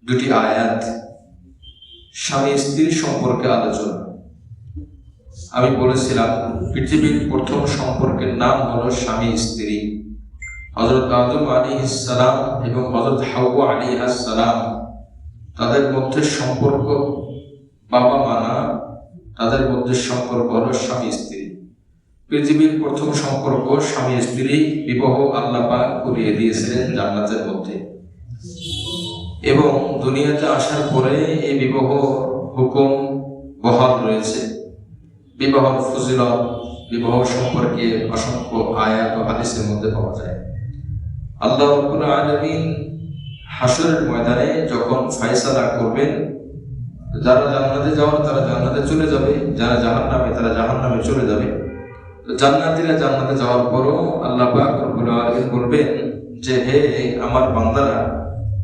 দুটি আয়াত, স্বামী স্ত্রী সম্পর্কে আলোচনা। আমি বলেছিলাম পৃথিবীর প্রথম সম্পর্কের নাম হলো স্বামী স্ত্রী। হযরত আদম আলাইহিস সালাম এবং হযরত হাওয়া আলাইহিস সালাম, তাদের মধ্যে সম্পর্ক বাবা মা না, তাদের মধ্যে সম্পর্ক হলো স্বামী স্ত্রী। পৃথিবীর প্রথম সম্পর্ক স্বামী স্ত্রী বিবাহ আল্লাহ পাক করিয়ে দিয়েছিলেন জান্নাতের মধ্যে, এবং দুনিয়াতে আসার পরে এই বিবাহ হুকুম বহাল রয়েছে। বিবাহ ফজিলত, বিবাহ সম্পর্কে অসংখ্য আয়াত ও হাদিসের মধ্যে পাওয়া যায়। আল্লাহ রাব্বুল আলামিন হাশরের ময়দানে যখন ফয়সালা করবেন, যারা জান্নাতে যাওয়ার তারা জান্নাতে চলে যাবে, যারা জাহান্নামে তারা জাহান্নামে চলে যাবে। তো জান্নাতীরা জান্নাতে যাওয়ার পরও আল্লাহ পাক রব্বুল আলামিন বলবেন যে, হে আমার বান্দারা,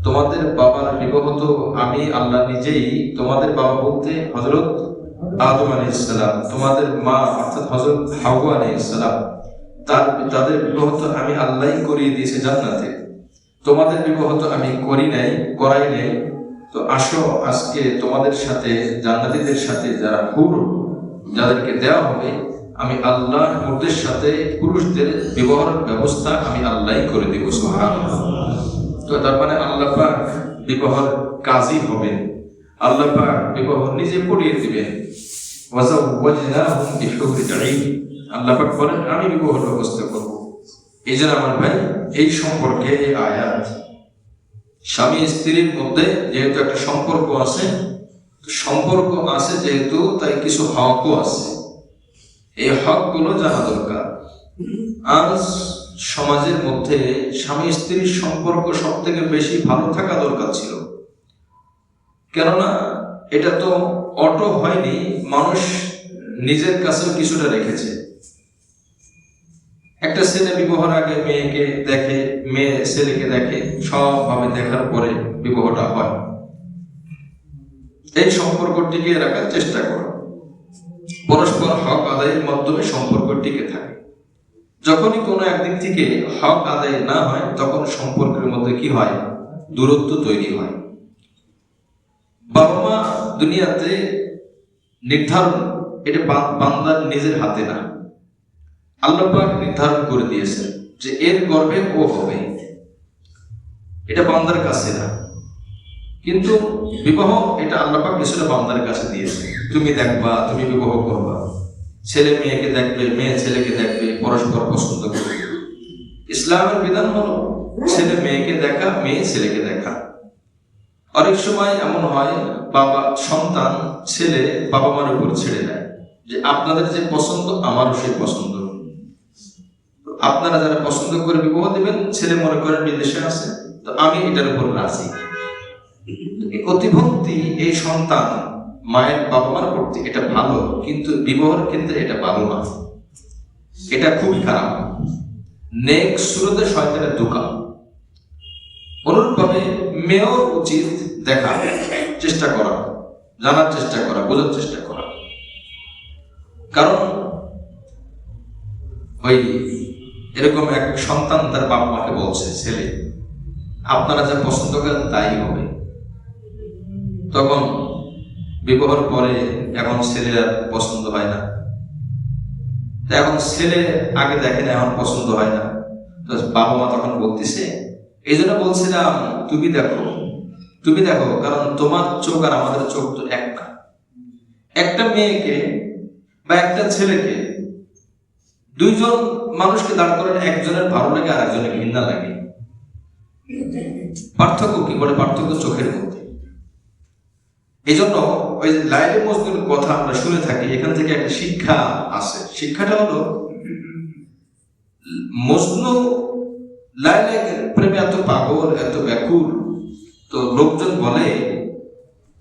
তোমাদের বাবার বিবাহ তো আমি আল্লাহ নিজেই, তোমাদের বাবা বলতে হযরত আদম আলাইহিস সালাম, তোমাদের মা অর্থাৎ হযরত হাওয়া আলাইহিস সালাম, তাদের বিবাহ তো আমি আল্লাহই করিয়ে দিয়েছি জান্নাতে। তোমাদের বিবাহ তো আমি করাই নাই। তো আসো, আজকে তোমাদের সাথে জান্নাতীদের সাথে যারা হুর, যাদেরকে দেওয়া হবে, আমি আল্লাহ হুরদের সাথে পুরুষদের বিবাহের ব্যবস্থা আমি আল্লাহই করে দিব। সুবহানাল্লাহ। তো তার মানে আল্লাহ পাক বিবাহের কাজী হবেন, আল্লাহ পাক বিবাহ নিজে পড়িয়ে দিবেন। ওয়াজাওয়াজনাহুম বিহুরিন আইন, আল্লাহ পাক বলেন আমি বিবাহের ব্যবস্থা করব। এই জন্য আমার ভাই, এই সম্পর্কে এই আয়াত, স্বামী স্ত্রীর মধ্যে যেহেতু একটা সম্পর্ক আছে যেহেতু, তাই কিছু হকও আছে। এই হকগুলো জানা দরকার। আজ সমাজের মধ্যে স্বামী স্ত্রীর সম্পর্ক সব থেকে বেশি ভালো থাকা দরকার ছিল, কেননা এটা তো অটো হয়নি, মানুষ নিজের কাছেও কিছুটা রেখেছে। একটা ছেলে বিবাহের আগে মেয়েকে দেখে, মেয়ে ছেলেকে দেখে, সবভাবে দেখার পরে বিবাহটা হয়। এই সম্পর্ক টিকিয়ে রাখার চেষ্টা করো, পরস্পর হক আদায়ের মাধ্যমে সম্পর্ক টিকে থাকে। যখনই কোনো একদিক থেকে হক আদায় না হয়, তখন সম্পর্কের মধ্যে কি হয়? দূরত্ব তৈরি হয়। বাবা মা দুনিয়াতে নির্ধারণ, এটা বান্দার নিজের হাতে না, আল্লাহ পাক নির্ধারণ করে দিয়েছেন যে এর গর্ভে ও হবে, এটা বান্দার কাছে না। কিন্তু বিবাহ, এটা আল্লাহ পাক কিছুটা বান্দার কাছে দিয়েছে। তুমি দেখবা, তুমি বিবাহ করবা, ছেলে মেয়েকে দেখবে, মেয়ে ছেলেকে দেখবে, পরস্পর পছন্দ করবে। ইসলামের বিধান হলো ছেলে মেয়েকে দেখা, মেয়ে ছেলেকে দেখা। অনেক সময় এমন হয়, সন্তান ছেলে বাবা মার উপর ছেড়ে দেয় যে আপনাদের যে পছন্দ আমারও সেই পছন্দ, আপনারা যারা পছন্দ করে বিবাহ দেবেন, ছেলে মনে করেন বিদেশে আছে, তো আমি এটার উপর রাজি। অতিভক্তি এই সন্তান মায়ের বাবা মার প্রতি এটা ভালো, কিন্তু বিবাহের ক্ষেত্রে এটা ভালো না, এটা খুবই খারাপ। নেক সুরতে শয়তানের ধোঁকা। অনুরূপভাবে মেয়েও উচিত দেখা, চেষ্টা করা, জানার চেষ্টা করা, বোঝার চেষ্টা করা। কারণ ওই এরকম এক সন্তান তার বাবা মাকে বলছে, ছেলে আপনারা যা পছন্দ করেন তাই হবে। তখন বিবাহের পরে এখন ছেলের আর পছন্দ হয় না, এখন ছেলে আগে দেখে না, এখন পছন্দ হয় না। তো বাবা মা তখন বলতেছে, এই জন্য বলছিলাম তুমি দেখো, কারণ তোমার চোখ আর আমাদের চোখ তো এক না। একটা মেয়েকে বা একটা ছেলেকে, দুইজন মানুষকে দাঁড় করেন, একজনের ভালো লাগে আর একজনের ঘৃণা লাগে। পার্থক্য কি? বলে পার্থক্য চোখের মধ্যে। এই জন্য ওই যে লাইলে মজনুর কথা আমরা শুনে থাকি, এখান থেকে একটা শিক্ষা আছে। শিক্ষাটা হলো, মজনু লাইলার প্রেমে এত পাগল, এত ব্যাকুল, তো লোকজন বলে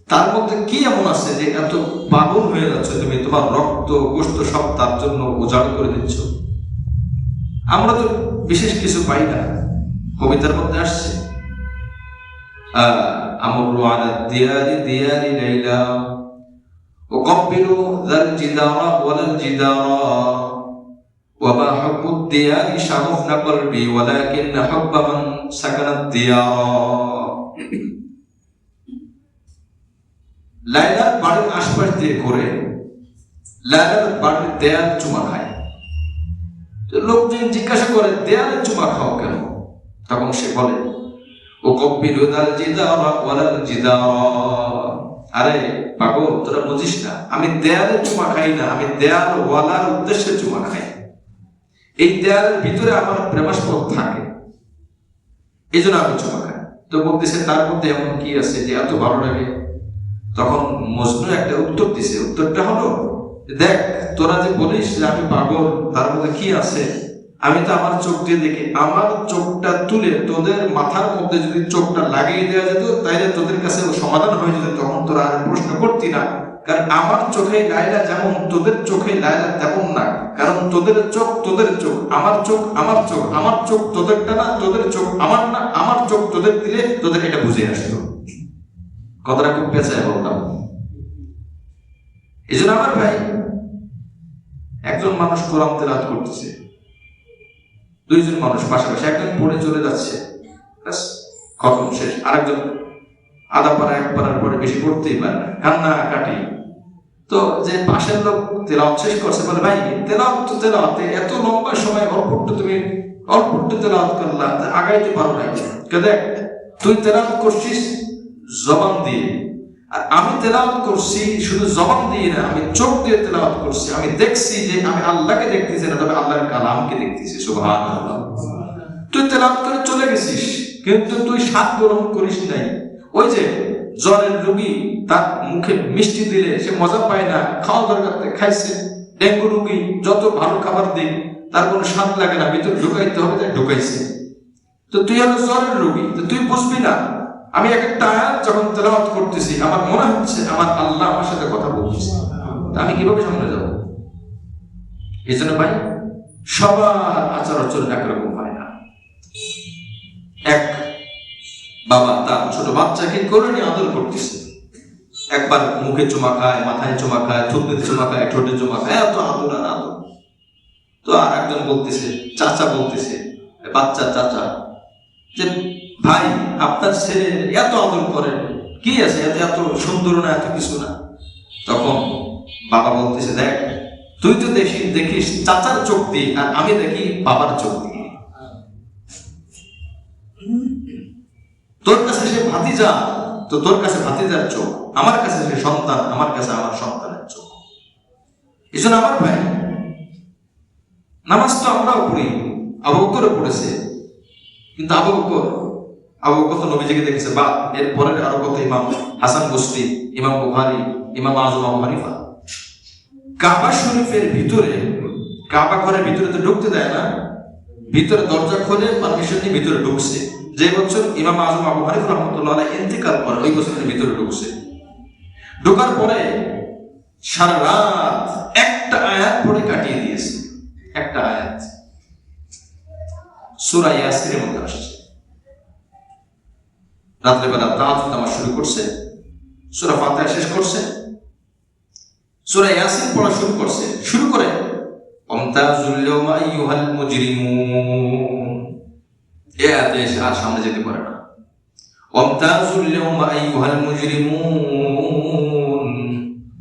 তার মধ্যে কি এমন আছে যে এত পাগল হয়ে যাচ্ছে, তুমি তোমার রক্ত গোশত সব তার জন্য উজাড় করে দিচ্ছ। আমরা তো বিশেষ কিছু পাই না। কবিতার মধ্যে আসছে, আমরু আলা দিয়ারি দিয়ারি লাইলা ওয়াকাব্বিলু যাল জিদারা ওয়ালাল জিদারা ওয়ামা হুব্বুদ দিয়ারি শাগফনা কলবি ওয়ালাকিন হুব্বা মান সাকানাদ দিয়ারা। লায়লার বাড়ির আশপাশ দিয়ে ঘুরে লায়লার বাড়ির দেয়াল চুমা খায়। লোকজন জিজ্ঞাসা করে, দেয়ালে চুমা খাও কেন? তখন সে বলে, ও কব্বিলু দাল জিদারা ওয়ালাল জিদারা, আরে পাগল, তোরা বুঝিস না, আমি দেয়ালে চুমা খাই না, আমি দেয়াল ওয়ালার উদ্দেশ্যে চুমা খাই। এই দেয়ালের ভিতরে আমার প্রেমাস্পদ থাকে, এই জন্য আমি চুমা খাই। তো বলতেছে, তার মধ্যে এমন কি আছে যে এত ভালো লাগে? তখন মজনু একটা উত্তর দিছে, উত্তরটা হলো, দেখ, তোরা যে বলিস যে আমি পাগল, তার মধ্যে কি আছে? আমি তো আমার চোখ দিয়ে দেখি, আমার চোখটা তুলে তোদের মাথার মধ্যে যদি চোখটা লাগিয়ে দেওয়া যেত, তাইলে তোদের কাছে সমাধান হয়ে যেত, তখন তোরা আর প্রশ্ন করতি না। কারণ আমার চোখে লায়লা যেমন, তোদের চোখে লায়লা তেমন না। কারণ তোদের চোখ তোদের চোখ, আমার চোখ আমার চোখ, আমার চোখ তোদেরটা না, তোদের চোখ আমার না, আমার চোখ তোদের দিলে তোদের এটা বুঝে আসতো। কথাটা খুব পেঁচায় বলতাম। এই জন্য আমার ভাই, একজন মানুষ কোরআন তেলাওয়াত করতেছে, দুইজন মানুষ পাশাপাশি, একজন পড়ে চলে যাচ্ছে, খতম শেষ, আরেকজন আধা পারা এক পারার পরে বেশি পড়তেই পারে না, কান্না কাটি। তো যে পাশের লোক তেলাওয়াত শেষ করছে, বলে, ভাই তেলাওয়াত তো তেলাওয়াতে এত লম্বা সময় তুমি অল্প তেলাওয়াত করলা, আগাইতে পারো না। দেখ, তুই তেলাওয়াত করছিস জবান দিয়ে, আর আমি তেলাওয়াত করছি শুধু জবান দিয়ে না, আমি চোখ দিয়ে তেলাওয়াত করছি। আমি দেখছি যে আমি আল্লাহকে দেখতেছি না, তবে আল্লাহর কালামকে দেখতেছি। সুবহানাল্লাহ। তুই তেলাওয়াত করে চলে গেছিস, কিন্তু তুই স্বাদ গ্রহণ করিস নাই। ওই যে জ্বরের রোগী, তার মুখে মিষ্টি দিলে সে মজা পায় না, খাওয়া দরকার খাইছে। ডেঙ্গু রোগী যত ভালো খাবার দিই, তার কোনো স্বাদ লাগে না, ভিতরে ঢুকাইতে হবে, তাই ঢুকাইছে। তো তুই হলো জ্বরের রোগী, তো তুই বুঝবি না। আমি এক একটা আয়াত যখন তেলাওয়াত করতেছি, আমার মনে হচ্ছে আমার আল্লাহ আমার সাথে কথা বলতেছে, আমি কিভাবে সামনে যাব? এই জন্য ভাই, সবার আচার আচরণ একরকম হয় না। এক বাবা তার ছোট বাচ্চাকে করে নিয়ে আদর করতেছে, একবার মুখে চুমা খায়, মাথায় চুমা খায়, থুতনিতে চুমা খায়, ঠোঁটে চুমা খায়, এত আদর আর আদর। তো আর একজন বলতেছে, চাচা বলতেছে, বাচ্চা চাচা, যে ভাই আপনার ছেলে এত আদর করেন, কি আছে এত সুন্দর না, এত কিছু না। তখন বাবা বলতেছে, দেখ, তুই তো দেখিস চাচার চোখ দিয়ে, আর আমি দেখি বাবার চোখ দিয়ে। তোর কাছে সে ভাতিজা, তো তোর কাছে ভাতিজার চোখ, আমার কাছে সে সন্তান, আমার কাছে আমার সন্তানের চোখ। এই জন্য আমার ভাই, নামাজ তো আমরাও পড়ি, আবু বকরও পড়েছে, কিন্তু আবু বকর তো নবীজিকে দেখেছে, বা এর পরের আরো কত ইমাম, হাসান বসরি, ইমাম বুখারী, ইমাম আযম আবু হানিফা, কাবা শরীফের ভিতরে, কাবা ঘরের ভিতরে তো ঢুকতে দেয় না, ভিতরে দরজা খুলে পারমিশন নিয়ে ভিতরে ঢুকছে। যে বছর ইমাম আযম আবু হানিফা রাহমাতুল্লাহ আলাইহি ইন্তেকাল করেন, ওই বছরের ভিতরে ঢুকছে। ঢোকার পরে সারা রাত একটা আয়াত পড়ে কাটিয়ে দিয়েছে, একটা আয়াত, সূরা ইয়াসিনের মধ্যে আসছে। রাত্রেবেলা তাহাজ্জুদ নামাজ শুরু করছে, সূরা ফাতিহা শেষ করছে, সূরা ইয়াসিন পড়া শুরু করে আমতাজুল ইয়াওমা আইয়ুহাল মুজরিমুন, এই আয়াতে আর সামনে যেতে পারে না। আমতাজুল ইয়াওমা আইয়ুহাল মুজরিমুন,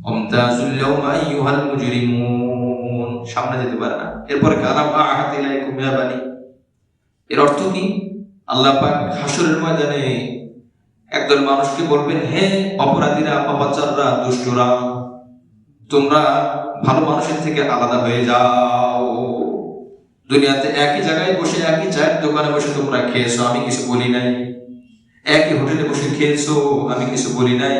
আমতাজুল ইয়াওমা আইয়ুহাল মুজরিমুন, সামনে যেতে পারে না। এরপরে কালাম আহাদ ইলাইকুম ইয়া বানি, এর অর্থ কি? আল্লাহ পাক হাসরের ময়দানে একদল মানুষকে বলবেন, হে অপরাধীরা, পাপাচাররা, দুষ্টরা, তোমরা ভালো মানুষের থেকে আলাদা হয়ে যাও। দুনিয়াতে একই জায়গায় বসে, একই চায়ের দোকানে বসে তোমরা খেয়েছো, আমি কিছু বলি নাই। একই হোটেলে বসে খেয়েছো, আমি কিছু বলি নাই।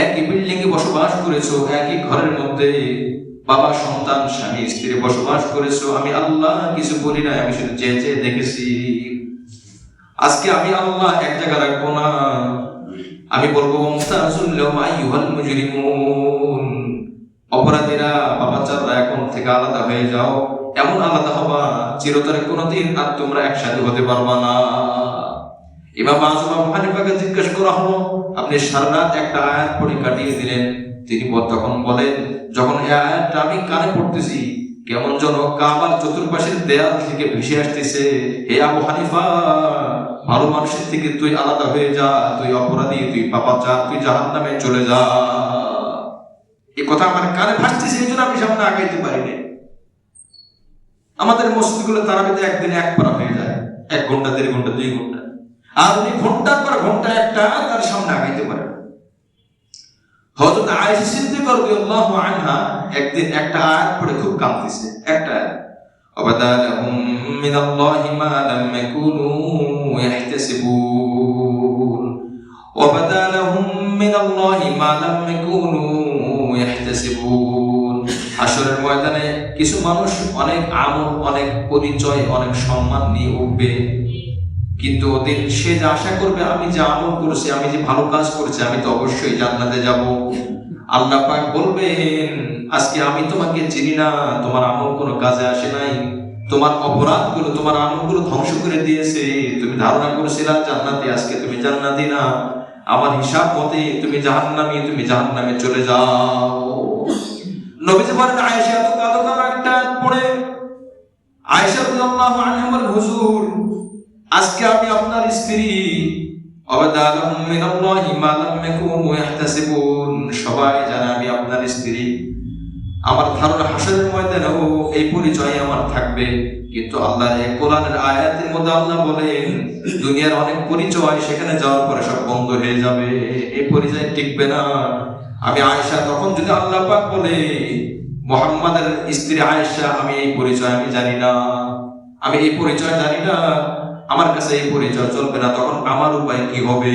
একই বিল্ডিং এ বসবাস করেছো, একই ঘরের মধ্যে বাবা সন্তান স্বামী স্ত্রী বসবাস করেছো, আমি আল্লাহ কিছু বলি নাই, আমি শুধু চেয়ে দেখেছি। আজকে আমি আল্লাহ এক জায়গা রাখবো না, আমি বলবো অপরাধীরা, পাপাচাররা, এখন থেকে আলাদা হয়ে যাও। এমন আলাদা হবা চিরতরে কোনোদিন আর তোমরা একসাথে হতে পারবা না। ইমাম আযম আবু হানিফাকে জিজ্ঞেস করা হলো, আপনি সারা রাত একটা আয়াত পড়ে কাটিয়ে দিলেন। তিনি তখন বলেন, যখন এই আয়াতটা আমি কানে পড়তেছি, কেমন যেন কাবার চতুর্পাশের দেয়াল থেকে ভেসে আসতেছে, হে আবু হানিফা, ভালো মানুষের থেকে তুই আলাদা হয়ে যা, তুই অপরাধী, তুই পাপাচার, তুই জাহান্নামে চলে যা। এই কথা আমার কানে ভাসতেছে, এই জন্য আমি সামনে আগাইতে পারিনি। আমাদের মসজিদগুলো তারাবিতে একদিনে এক পারা হয়ে যায়, 1 ঘন্টা 1.5 ঘন্টা 2 ঘন্টা, আর উনি ঘন্টার পর ঘন্টা একটা তার সামনে আগাইতে পারেন। হযরত আয়েশা সিদ্দিকা রাদিয়াল্লাহু আনহা একদিন একটা আয়াত পড়ে খুব কাঁদতেছে, একটা আয়াত, ওয়াবাদালাহুম মিনাল্লাহি মা লাম ইয়াকুনু ইয়াহতাসিবুন, ওয়াবাদালাহুম মিনাল্লাহি মা লাম ইয়াকুনু ইয়াহতাসিবুন। হাসরের ময়দানে কিছু মানুষ অনেক আমল, অনেক পরিচয়, অনেক সম্মান নিয়ে উঠবে, কিন্তু ওদিন সে যে আশা করবে আমি যে আমল করেছি, আমি যে ভালো কাজ করেছি, আমি তো অবশ্যই জান্নাতে যাব। আল্লাহ পাক বলবেন, আজকে আমি তোমাকে চিনি না, তোমার আমল কোনো কাজে আসে নাই, তোমার অপরাধগুলো, তোমার আমলগুলো ধ্বংস করে দিয়েছে। তুমি ধারণা করেছিলা জান্নাতি, আজকে তুমি জান্নাতি না, আমার হিসাব মতে তুমি জাহান্নামী, তুমি জাহান্নামে চলে যাও। নবীজি বলেন, আয়েশা তো কাঁদো কাঁদো একটা পড়ে। আয়েশা রাদিয়াল্লাহু আনহা বলেন, হুজুর আজকে আমি আপনার স্ত্রী, ওয়াবাদালাহুম মিনাল্লাহি মা লাম ইয়াকুনু ইয়াহতাসিবুন, সবাই জানে আমি আপনার স্ত্রী। আমার ধারণা হাসরের ময়দানেও এই পরিচয় আমার থাকবে, কিন্তু আল্লাহর এই কোরআনের আয়াতের মধ্যে আল্লাহ বলেন দুনিয়ার অনেক পরিচয় সেখানে যাওয়ার পরে সব বন্ধ হয়ে যাবে, এই পরিচয় টিকবে না। আমি আয়েশা, তখন যদি আল্লাহ পাক বলে মুহাম্মাদের স্ত্রী আয়েশা, আমি এই পরিচয় আমি জানি না, আমি এই পরিচয় জানি না, আমার কাছে এই পরিচয় চলবে না, তখন আমার উপায় কি হবে?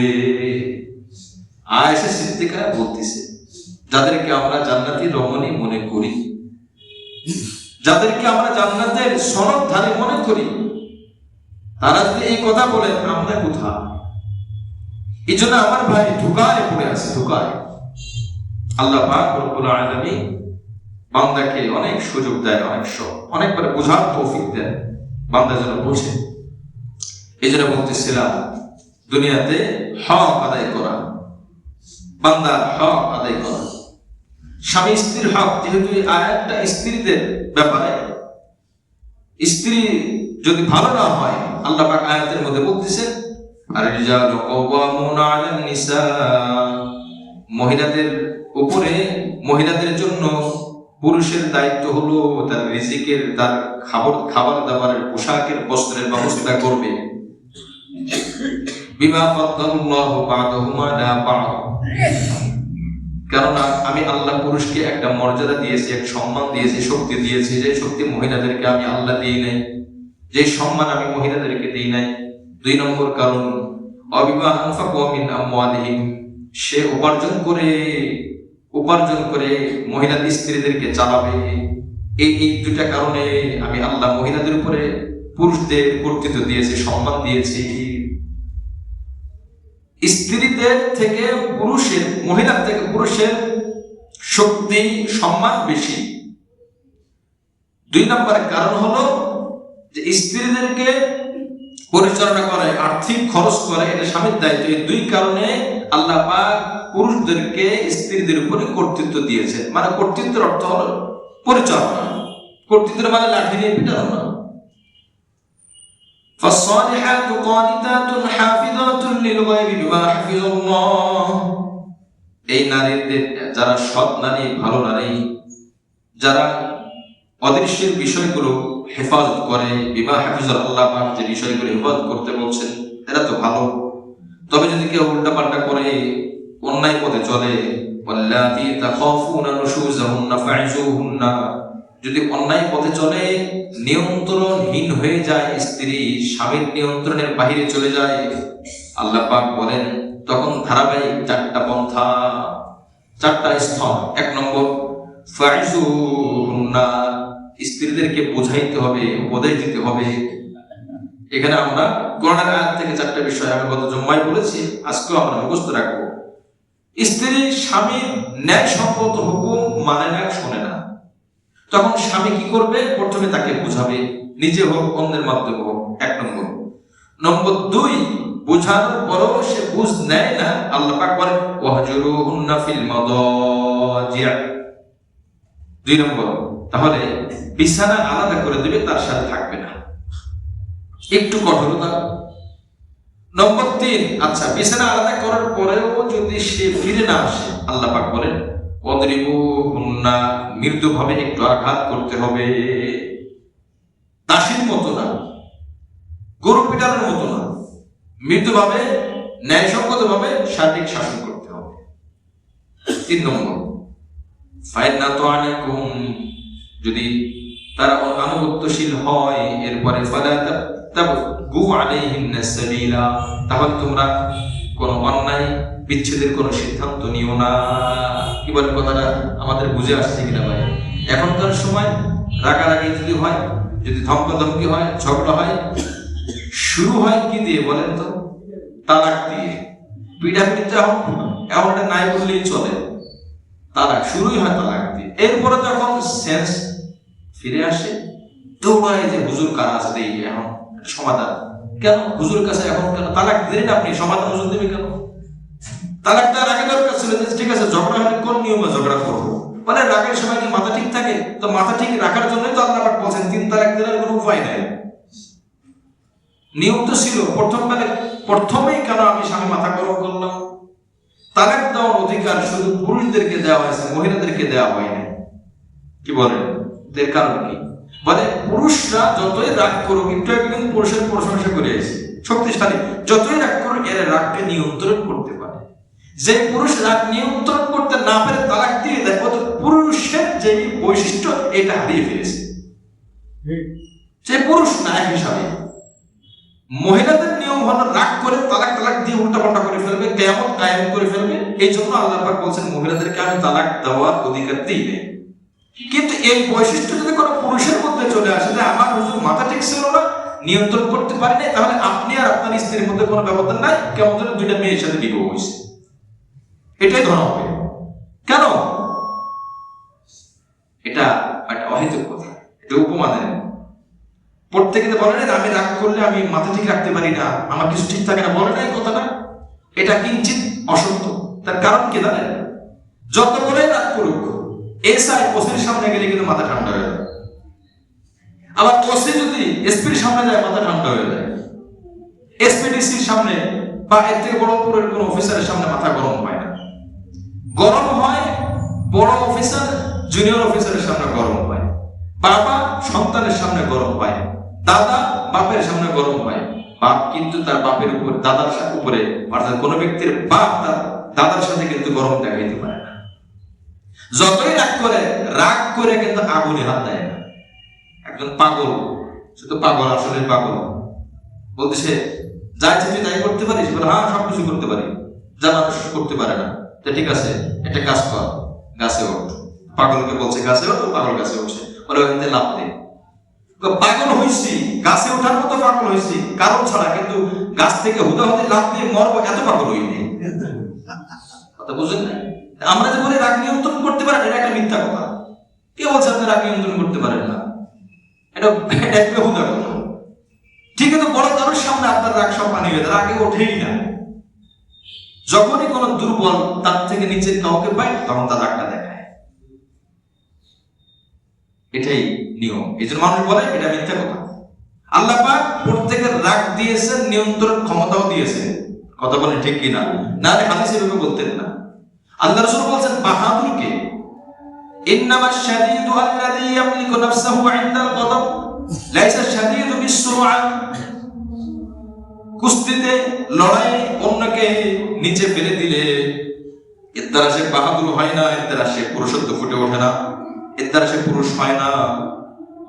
আয়েশা সিদ্দিকা বলতেছে, যাদেরকে আমরা জান্নাতি রমণী মনে করি, যাদেরকে আমরা জান্নাতের সনদধারী মনে করি, তারা যদি এই কথা বলেন, আমরা কোথায়? এই জন্য আমার ভাই ধোঁকায় পড়ে আছে, ধোঁকায়। আল্লাহ পাক রব্বুল আলামিন বান্দাকে অনেক সুযোগ দেয়, অনেকবার বোঝার তৌফিক দেয়, বান্দা যেন বোঝে। এই জন্য বলতেছিলাম, দুনিয়াতে হক আদায় করা, বান্দার হক আদায় করা, স্বামী স্ত্রীর হক, যেহেতু এই আয়াতটা স্ত্রীদের ব্যাপারে, স্ত্রী যদি ভালো না হয়, আল্লাহ পাক আয়াতের মধ্যে বলতেছেন, আর-রিজালু কাওয়ামুনা আলান নিসা, মহিলাদের উপরে, মহিলাদের জন্য পুরুষের দায়িত্ব হলো তার রিজিকের, তার খাবার দাবারের, পোশাকের, বস্ত্রের ব্যবস্থা করবে। বিমা ফাদ্দালাল্লাহু বা'দাহুম আলা বা'দ, কেননা আমি আল্লাহ পুরুষকে একটা মর্যাদা দিয়েছি, এক সম্মান দিয়েছি, শক্তি দিয়েছি, যে শক্তি মহিলাদেরকে আমি আল্লাহ দিই নাই, যে সম্মান আমি মহিলাদেরকে দিই নাই। 2 নম্বর কারণ, অবিমা আনফাকু মিন আমওয়ালিহিম, সে উপার্জন করে মহিলা স্ত্রীদেরকে চালাবে। এই 2টা কারণে আমি আল্লাহ মহিলাদের উপরে পুরুষদের কর্তৃত্ব দিয়েছি, সম্মান দিয়েছি। স্ত্রীদের থেকে পুরুষের, মহিলার থেকে পুরুষের শক্তি, সম্মান বেশি। 2 নম্বর কারণ হলো যে স্ত্রীদেরকে পরিচালনা করে, আর্থিক খরচ করে, এটা স্বামীর দায়িত্ব। এই 2 কারণে আল্লাহ পাক পুরুষদেরকে স্ত্রীদের উপরে কর্তৃত্ব দিয়েছে। মানে কর্তৃত্বের অর্থ হলো পরিচালনা, কর্তৃত্বের মানে লাঠি দিয়ে পিটানো না। فالصالحات قانتات حافظات للغيب بما حفظ الله, এই নারীদের, যারা সৎ নারী, ভালো নারী, যারা অদৃশ্যের বিষয়গুলো হেফাজত করে, বিমা হাফিজাল্লাহ, যে বিষয়গুলো হেফাজত করতে বলছেন, এরা তো ভালো। তবে যদি কেউ উল্টাপাল্টা করে, অন্যায় পথে চলে, ওয়াল্লাতী তাখাফুনা নুশুজাহুন্না ফাইজুহুন্না, যদি অন্যায় পথে চলে, নিয়ন্ত্রণহীন হয়ে যায় স্ত্রী, স্বামীর নিয়ন্ত্রণের বাহিরে চলে যায়, আল্লাহ পাক বলেন তখন ধারাবাহিক 4টা পন্থা, 4টা স্তর। 1 নম্বর, ফাইজুহুন্না, স্ত্রীদেরকে বোঝাইতে হবে, উপদেশ দিতে হবে। এখানে আমরা কোরআনের আয়াত থেকে 4টা বিষয় আমি গত জুম্মায় বলেছি, আজকেও আমরা মুখস্থ রাখবো। স্ত্রী স্বামীর ন্যায়সঙ্গত হুকুম মানে না, শোনে না, তখন স্বামী কি করবে? প্রথমে তাকে বোঝাবে, নিজে হোক, অন্যের মাধ্যমে হোক। 1 নম্বর। নম্বর 2, বোঝানোর পরও সে বুঝ নেয় না, আল্লাহ পাক বলেন ওয়াহজুরুহুন্না ফিল মাদাজি'। 2 নম্বর, তাহলে বিছানা আলাদা করে দিবে, তার সাথে থাকবে না, একটু কঠোরতা। নম্বর 3, আচ্ছা বিছানা আলাদা করার পরেও যদি সে ফিরে না আসে, আল্লাহ পাক বলেন ওয়াদরিবুহুন্না, মৃদুভাবে একটু আঘাত করতে হবে, দাসীর মতো না, গরু পিটানোর মতো না, মৃদুভাবে ন্যায়সঙ্গতভাবে শারীরিক শাসন করতে হবে। 3 নম্বর, ফাইন আতাআকুম, যদি তারা আনুগত্যশীল হয়, এরপরে ফালা তাবগু আলাইহিন্না সাবিলা, তাহলে তোমরা কোনো অন্যায় বিচ্ছেদের কোনো সিদ্ধান্ত নিও না। কি বলে কথাটা আমাদের বুঝে আসছে কিনা ভাই? এখনকার সময় রাগারাগি যদি হয়, যদি ধমকাধমকি হয়, ঝগড়া হয়, শুরু হয় কি দিয়ে বলেন তো? তালাক দিয়ে। পিঠাপিঠিতে এমনটা নাই বললেই চলে, তালাক শুরুই হয় তালাক দিয়ে। এরপরে যখন সেন্স ফিরে আসে, দৌড়ায় যে হুজুর কারা আছে দেই এখন সমাধান। কেন হুজুর কাছে এখন কেন তালাক দিলেন আপনি? সমাধান হুজুর দেবে কেন? তালাকটা আগে দরকার ছিল যে ঠিক আছে ঝগড়া হলে কোন নিয়মে ঝগড়া করবো, মানে রাগের সময় কি মাথা ঠিক থাকে? তো মাথা ঠিক রাখার জন্যই তো আল্লাহ পাক বলছেন 3 তালাক দেওয়ার কোনো উপায় নাই। নিয়ম তো ছিল প্রথমেই কেন আমি স্বামী মাথা গরম করলাম? তালাক দেওয়ার অধিকার শুধু পুরুষদেরকে দেওয়া হয়েছে, মহিলাদেরকে দেওয়া হয়নি। কি বলেন? এর কারণ কি? বলে পুরুষরা যতই রাগ করুক, একটু আগে কিন্তু পুরুষের প্রশংসা করে এসেছে, শক্তিশালী, যতই রাগ করুক এর রাগকে নিয়ন্ত্রণ করতে পারে। যে পুরুষ রাগ নিয়ন্ত্রণ করতে না পারে তালাক দিয়ে দেয়, অত পুরুষের যে বৈশিষ্ট্য এটা হারিয়ে ফেলেছে, সে পুরুষ না। এক হিসাবে মহিলাদের নিয়ম হলো রাগ করে তালাক দিয়ে উল্টাপাল্টা করে ফেলবে, কিয়ামত কায়েম করে ফেলবে। এই জন্য আল্লাহ পাক বলছেন মহিলাদেরকে আমি তালাক দেওয়ার অধিকার দিই না। কিন্তু এই বৈশিষ্ট্য যদি কোনো পুরুষের মধ্যে চলে আসে যে আমার হুজুর মাথা ঠিক ছিল না, নিয়ন্ত্রণ করতে পারেনি, তাহলে আপনি আর আপনার স্ত্রীর মধ্যে কোনো ব্যবধান নাই, কেমন যেন 2টা মেয়ের সাথে বিবাহ হয়েছে, এটাই ধরা হবে। কেন? এটা একটা অহেতুক কথা, এটা উপমা দেন। প্রত্যেকে বলে না আমি রাগ করলে আমি মাথা ঠিক রাখতে পারি না, আমার কিছু ঠিক থাকে না, বলে না এই কথাটা? এটা কিঞ্চিত অসত্য। তার কারণ কি জানেন? যত বলে রাগ করুক, এসআই ওসির সামনে গেলে কিন্তু মাথা ঠান্ডা হয়ে যায়, আবার ওসি যদি এসপির সামনে যায় মাথা ঠান্ডা হয়ে যায়, এসপিডিসির সামনে বা এর থেকে বড় উপরের কোন অফিসারের সামনে মাথা গরম হয় না। গরম হয় বড় অফিসার জুনিয়র অফিসারের সামনে গরম হয়, বাবা সন্তানের সামনে গরম হয়, দাদা বাপের সামনে গরম হয়। বাপ কিন্তু তার বাপের উপর, দাদার উপরে, অর্থাৎ কোন ব্যক্তির বাপ তার দাদার সাথে কিন্তু গরম দেখাইতে পারে না। যতই রাগ করে কিন্তু আগুনে হাত দেয় না। একজন পাগল, শুধু পাগল, আসলে পাগল, বলতেছে যা ইচ্ছে তুই তাই করতে পারিস? বলে হ্যাঁ সবকিছু করতে পারি, যা মানুষ করতে পারে না। তো ঠিক আছে একটা কাজ কর, গাছে ওঠ। পাগলকে বলছে গাছে ওঠ, পাগল গাছে উঠছে, বলে ওখান থেকে লাভ দে। পাগল হয়েছি, গাছে ওঠার মতো পাগল হয়েছি কারণ ছাড়া, কিন্তু গাছ থেকে হুদাহুদি লাভ দিয়ে মরবো এত পাগল হইনি। কথা বুঝেন না? আমরা যে বলি রাগ নিয়ন্ত্রণ করতে পারেন, এটা একটা মিথ্যা কথা। কে বলছে আপনি রাগ নিয়ন্ত্রণ করতে পারেন না? এটা বেহুদা কথা। ঠিক আছে, বড় কারোর সামনে আপনার রাগ সব পানি হয়ে যায়, রাগে ওঠেই না। যখনই কোন দুর্বল তার থেকে নিচের কাউকে পায় তখন তার রাগটা দেখায়, এটাই নিয়ম। এই জন্য মানুষ বলে এটা মিথ্যা কথা। আল্লাহ পাক প্রত্যেকের রাগ দিয়েছেন, নিয়ন্ত্রণ ক্ষমতাও দিয়েছেন। কথা বলেন ঠিক কিনা? না হাদিসে এভাবে বলতেন না। আল্লাহ রাসূল বলেন বাহাদুরকে ইন্নামাশ শাদীদু আল্লাযী ইয়ামলিকু নাফসাহু ইনদাল গযব লাইসা শাদীদু বিস-সুরআ। কুস্তিতে লড়াই অন্যকে নিচে ফেলে দিলে এর দ্বারা সে বাহাদুর হয় না, এর দ্বারা সে পুরুষত্ব ফুটে ওঠে না, এর দ্বারা সে পুরুষ হয় না।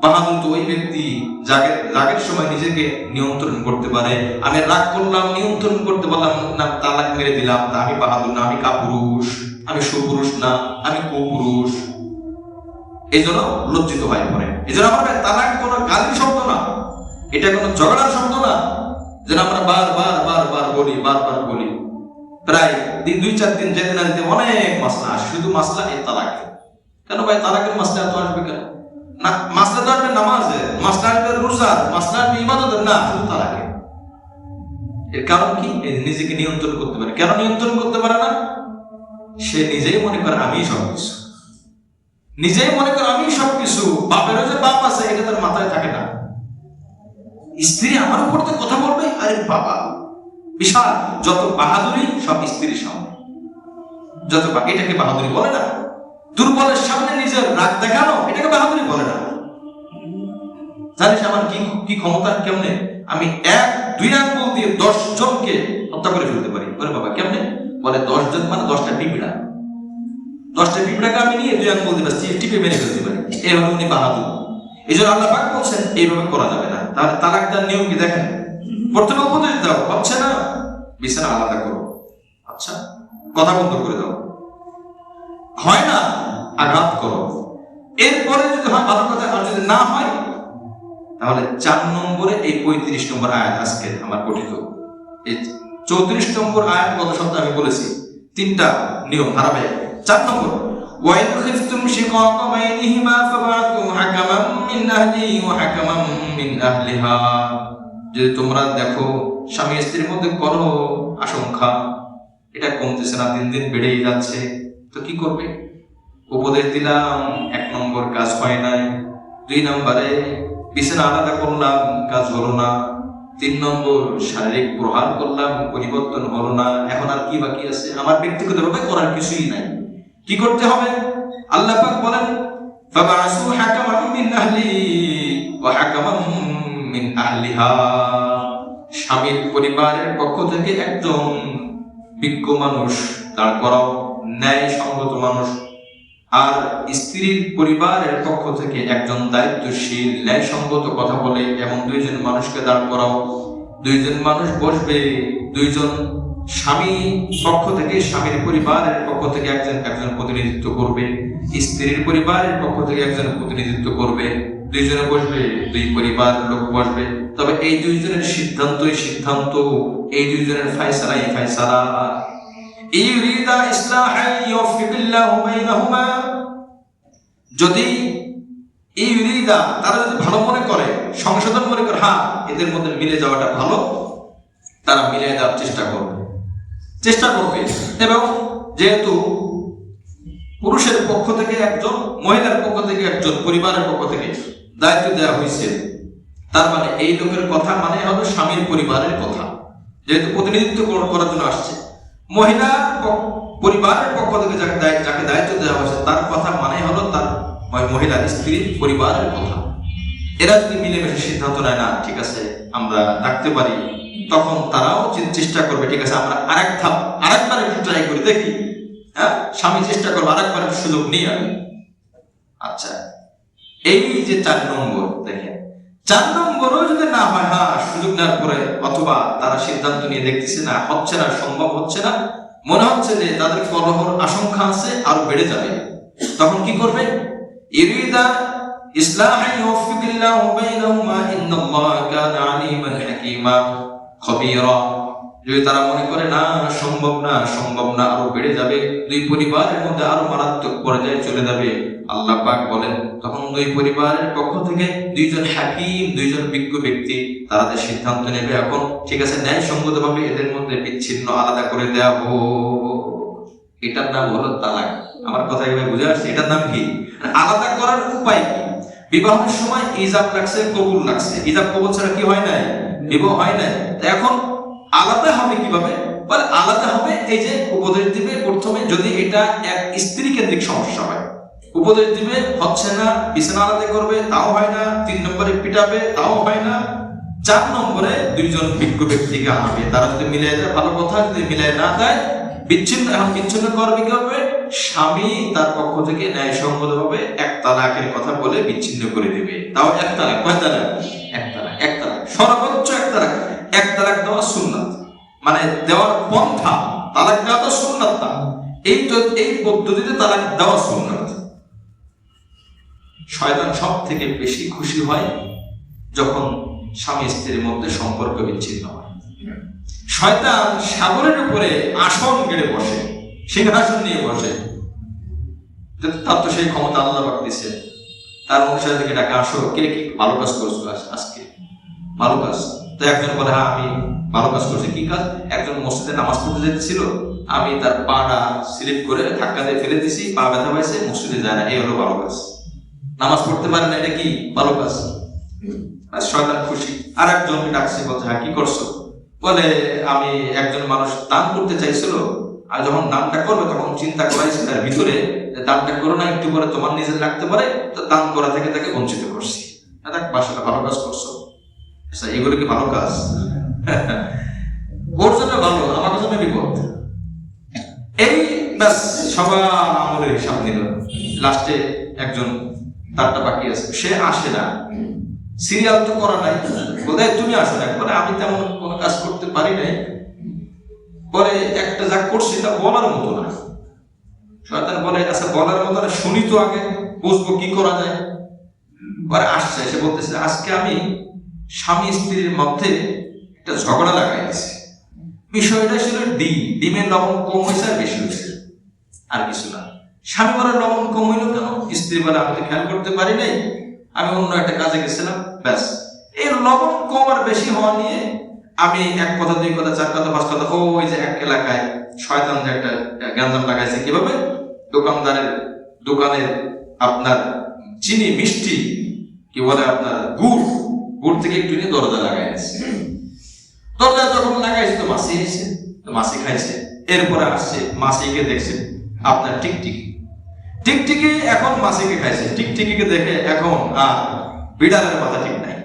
বাহাদুর তো ওই ব্যক্তি রাগের সময় নিজেকে নিয়ন্ত্রণ করতে পারে। আমি রাগ করলাম, নিয়ন্ত্রণ করতে পারলাম না, তালাক মেরে দিলাম, তা আমি বাহাদুর না, আমি কাপুরুষ, আমি সুপুরুষ না, আমি কুপুরুষ। এই জন্য লজ্জিত হয়ে পড়ে। এই জন্য আমার তালাক কোনো গালির শব্দ না, এটা কোনো ঝগড়ার শব্দ না, যেন আমরা বারবার বলি। প্রায় 2-4 দিন যেতে না যেতে অনেক মাসলা আসে, শুধু মাসলা এই তালাক। কেন ভাই তালাকের মাসলা এত আসবে কেন? না মাসলা তো আসবে নামাজে, মাসলা আসবে রোজার, মাসলা আসবে ইবাদতের, না শুধু তালাকে। এর কারণ কি? নিজেকে নিয়ন্ত্রণ করতে পারে। কেন নিয়ন্ত্রণ করতে পারে না? সে নিজেই মনে করে আমি সবকিছু, নিজেই মনে করে আমি সবকিছু। বাপেরও যে বাপ আছে এটা তার মাথায় থাকে না। স্ত্রী আমার উপর তো কথা বলবে, আরে বাবা বিশাল, যত বাহাদুরি সব স্ত্রীর সামনে। এটাকে বাহাদুরি বলে না। দুর্বলের সামনে নিজের রাগ দেখানো, এটাকে বাহাদুরি বলে না। জানিস আমার কি ক্ষমতা, কেমনে আমি 1-2 আঙ্গুল দিয়ে 10 জনকে হত্যা করে ফেলতে পারি। বলে বাবা কেমনে? বলে 10 জন মানে 10টা পিঁপড়া, 10টা পিঁপড়াকে আমি নিয়ে 2 আঙ্গুল দিয়ে টিপে মেরে ফেলতে পারি। এই হলো উনি বাহাদুর। এই জন্য আল্লাহ পাক বলছেন এইভাবে করা যাবে না। তাহলে তালাক দেওয়ার নিয়ম কি দেখেন? প্রথমে উপদেশ দাও, হচ্ছে না, বিছানা আলাদা করো, আচ্ছা কথা বন্ধ করে দাও, হয় না আঘাত করো। এরপরে যদি হয় ভালো কথা, আর যদি না হয় তাহলে 4 নম্বরে এই 35 নম্বর আয়াত আজকে আমার পঠিত, এই 34 নম্বর আয়াত গত সপ্তাহে আমি বলেছি 3টা নিয়ম হারাবে। 4 নম্বর, وَإِنْ خِفْتُمْ شِقَاقَ بَيْنِهِمَا فَابْعَثُوا حَكَمًا مِنْ أَهْلِهِ وَحَكَمًا مِنْ أَهْلِهَا। যদি তোমরা দেখো স্বামী স্ত্রীর মধ্যে করো আশঙ্কা, এটা কমতেছে না, দিন দিন বেড়েই যাচ্ছে, তো কি করবে? উপদেশ দিলাম, 1 নম্বর কাজ হয় নাই। 2 নম্বরে বিছানা আলাদা করলাম, কাজ হলো না। 3 নম্বর শারীরিক প্রহার করলাম, পরিবর্তন হলো না। এখন আর কি বাকি আছে? আমার ব্যক্তিগতভাবে করার কিছুই নাই। কি করতে হবে? আল্লাহ পাক বলেন ফাবাসু হাকামান মিন আহলিহি ওয়া হাকামান মিন আহলিহা। স্বামীর পরিবারের পক্ষ থেকে একজন বিজ্ঞ মানুষ দাঁড় করাও, ন্যায়সঙ্গত মানুষ, আর স্ত্রীর পরিবারের পক্ষ থেকে একজন দায়িত্বশীল ন্যায়সঙ্গত কথা বলে এমন 2 জন মানুষকে দাঁড় করাও। 2 জন মানুষ বসবে, 2 জন স্বামী পক্ষ থেকে, স্বামীর পরিবারের পক্ষ থেকে একজন প্রতিনিধিত্ব করবে, স্ত্রীর পরিবারের পক্ষ থেকে একজন প্রতিনিধিত্ব করবে। 2 জনে বসবে, 2 পরিবারের লোক বসবে। তবে এই 2 জনের সিদ্ধান্তই সিদ্ধান্ত, এই 2 জনের ফায়সালাই ফায়সালা। ইউরিদা ইসলাহান ইউফিকুল্লাহু বাইনাহুমা, যদি ইউরিদা তারা যদি ভালো মনে করে, সংশোধন মনে করে, হ্যাঁ এদের মধ্যে মিলে যাওয়াটা ভালো, তারা মিলে দেওয়ার চেষ্টা করবে। এবং যেহেতু পুরুষের পক্ষ থেকে একজন, মহিলার পক্ষ থেকে একজন, পরিবারের পক্ষ থেকে দায়িত্ব দেওয়া হয়েছে, তার মানে এই লোকের কথা মানে হলো স্বামীর পরিবারের কথা, যেহেতু প্রতিনিধিত্ব করার জন্য আসছে। মহিলা পরিবারের পক্ষ থেকে যাকে দায়িত্ব দেওয়া হয়েছে তার কথা মানে হলো তার মহিলার স্ত্রীর পরিবারের কথা। এরা যদি মিলেমিশে সিদ্ধান্ত নেয় না ঠিক আছে আমরা রাখতে পারি, তখন তারাও চেষ্টা করবে ঠিক আছে আমরা আরেকবার একটু ট্রাই করে দেখি, হ্যাঁ স্বামী চেষ্টা করবো আরেকবার সুযোগ নিই আমি। আচ্ছা, এই যে 4 নম্বর দেখেন, 4 নম্বরও যদি না হয়, হ্যাঁ সুযোগ নেওয়ার পরে অথবা তারা সিদ্ধান্ত নিয়ে দেখতেছে না হচ্ছে না, সম্ভব হচ্ছে না, মনে হচ্ছে যে তাদের কলহর আশঙ্কা আছে, আরো বেড়ে যাবে, তখন কি করবে? ইরিদা ইসলাহান ইউফিকুল্লাহু বাইনাহুমা ইন্নাল্লাহা কানা আলিমান হাকীমা খবীরা। যদি তারা মনে করে না সম্ভব না, আরো বেড়ে যাবে, 2 পরিবারের মধ্যে আরো মারাত্মক পর্যায়ে চলে যাবে, আল্লাহ পাক বলেন তখন 2 পরিবারের পক্ষ থেকে 2 জন হাকিম, 2 জন বিজ্ঞ ব্যক্তি তাদের সিদ্ধান্ত নেবে। এখন ঠিক আছে ন্যায়সঙ্গত ভাবে এদের মধ্যে বিচ্ছিন্ন আলাদা করে দেওয়া হোক। এটার নাম হলো তালাক। আমার কথা এভাবে বুঝে আসছে? এটার নাম কি? আলাদা করার উপায় কি? বিবাহের সময় ইজাব লাগছে, কবুল লাগছে, ইজাব কবুল ছাড়া কি হয় নাই? বিবাহ হয় নাই। এখন আলাদা হবে কিভাবে? বলে আলাদা হবে এই যে উপদেশ দিবে প্রথমে, যদি এটা এক স্ত্রী কেন্দ্রিক সমস্যা হয়, উপদেশ দিবে হচ্ছে না, বিছানা আলাদা করবে তাও হয় না, 3 নম্বরে পিটাবে তাও হয় না, 4 নম্বরে 2 জন বিজ্ঞ ব্যক্তিকে আনবে, তারা যদি মিলে যায় ভালো কথা, যদি মিলে না দেয় বিচ্ছিন্ন করবে কি হবে? স্বামী তার পক্ষ থেকে ন্যায়সঙ্গত ভাবে 1 তালাকের কথা বলে বিচ্ছিন্ন করে দিবে। তাও 1 তালাক, কয় তালাক? 1 তালাক, সর্বোচ্চ 1 তালাক। 1 তালাক দেওয়া সুন্নাত, মানে দেওয়ার পন্থা, তালাক দেওয়া তো সুন্নাত না, এই পদ্ধতিতে তালাক দেওয়া সুন্নাত। শয়তান সব থেকে বেশি খুশি হয় যখন স্বামী স্ত্রীর মধ্যে সম্পর্ক বিচ্ছিন্ন হয়। শয়তান সাগরের উপরে আসন গেড়ে বসে, সিংহাসন নিয়ে বসে, তার তো সেই ক্ষমতা আল্লাহ পাক দিয়েছে। তার অনুসারে থেকে ডাকে, আসো কে কি ভালো কাজ করছো আজকে? ভালো কাজ। তো একজন বলে হ্যাঁ আমি ভালো কাজ করছি। কি কাজ? একজন মসজিদে নামাজ পড়তে যেতেছিল, আমি তার পাটা স্লিপ করে ধাক্কা দিয়ে ফেলে দিছি, পা ব্যথা পাইছে, মসজিদে যায় না, এই হলো ভালো কাজ। নামাজ পড়তে পারে না, এটা কি ভালো কাজ? আর শয়তান খুশি। আর একজনকে ডাকছে, বলছে হ্যাঁ কি করছো? বলে আমি একজন মানুষ দান করতে চাইছিল, আর যখন দানটা করবে তখন চিন্তা করাইছি তার ভিতরে দানটা করো না, একটু করে তোমার নিজের লাগতে পারে, তো দান করা থেকে তাকে বঞ্চিত করছি। দেখ বাসাটা ভালো কাজ করছো, আচ্ছা এগুলো কি ভালো কাজ? ওর জন্য ভালো, আমার জন্য বিপদ। এই ব্যাস সবার আমলের হিসাব নিল। লাস্টে একজন তারটা বাকি আছে, সে আসে না, সিরিয়াল তো করা নাই, বলে তুমি আসো না। পরে আমি তেমন কোনো কাজ করতে পারি নাই, পরে একটা যা করছি তা বলার মতো না। শয়তান বলে আচ্ছা বলার মতো না, শুনি তো আগে, বুঝবো কি করা যায়। পরে আসছে, সে বলতেছে আজকে আমি স্বামী স্ত্রীর মধ্যে একটা ঝগড়া লাগাই দিয়েছি। বিষয়টা ছিল ডিমের লবণ কম হয়েছে আর বেশি হয়েছে, আর কিছু না। স্বামী বলার লবণ কম হইলো কেন? স্ত্রী বলে আমি তো খেয়াল করতে পারি নাই, আমি অন্য একটা কাজে গেছিলাম, ব্যাস। এই লবণ কম আর বেশি হওয়া নিয়ে আমি এক কথা, দুই কথা, চার কথা, পাঁচ কথা, ওই যে এক এলাকায় শয়তান যে একটা গ্যাঞ্জাম লাগাইছে, কিভাবে দোকানের আপনার চিনি মিষ্টি কি বলে আপনার গুড় থেকে একটু নিয়ে দরজা লাগাইছে। দরজা যখন লাগাইছে তো মাছি এসেছে, তো মাছি খাইছে। এরপরে আসছে মাছিকে দেখছে আপনার টিকটিকি এখন মাছিকে খাইছে। টিকটিকিকে দেখে এখন আর বিড়ালের মাথা ঠিক নাই।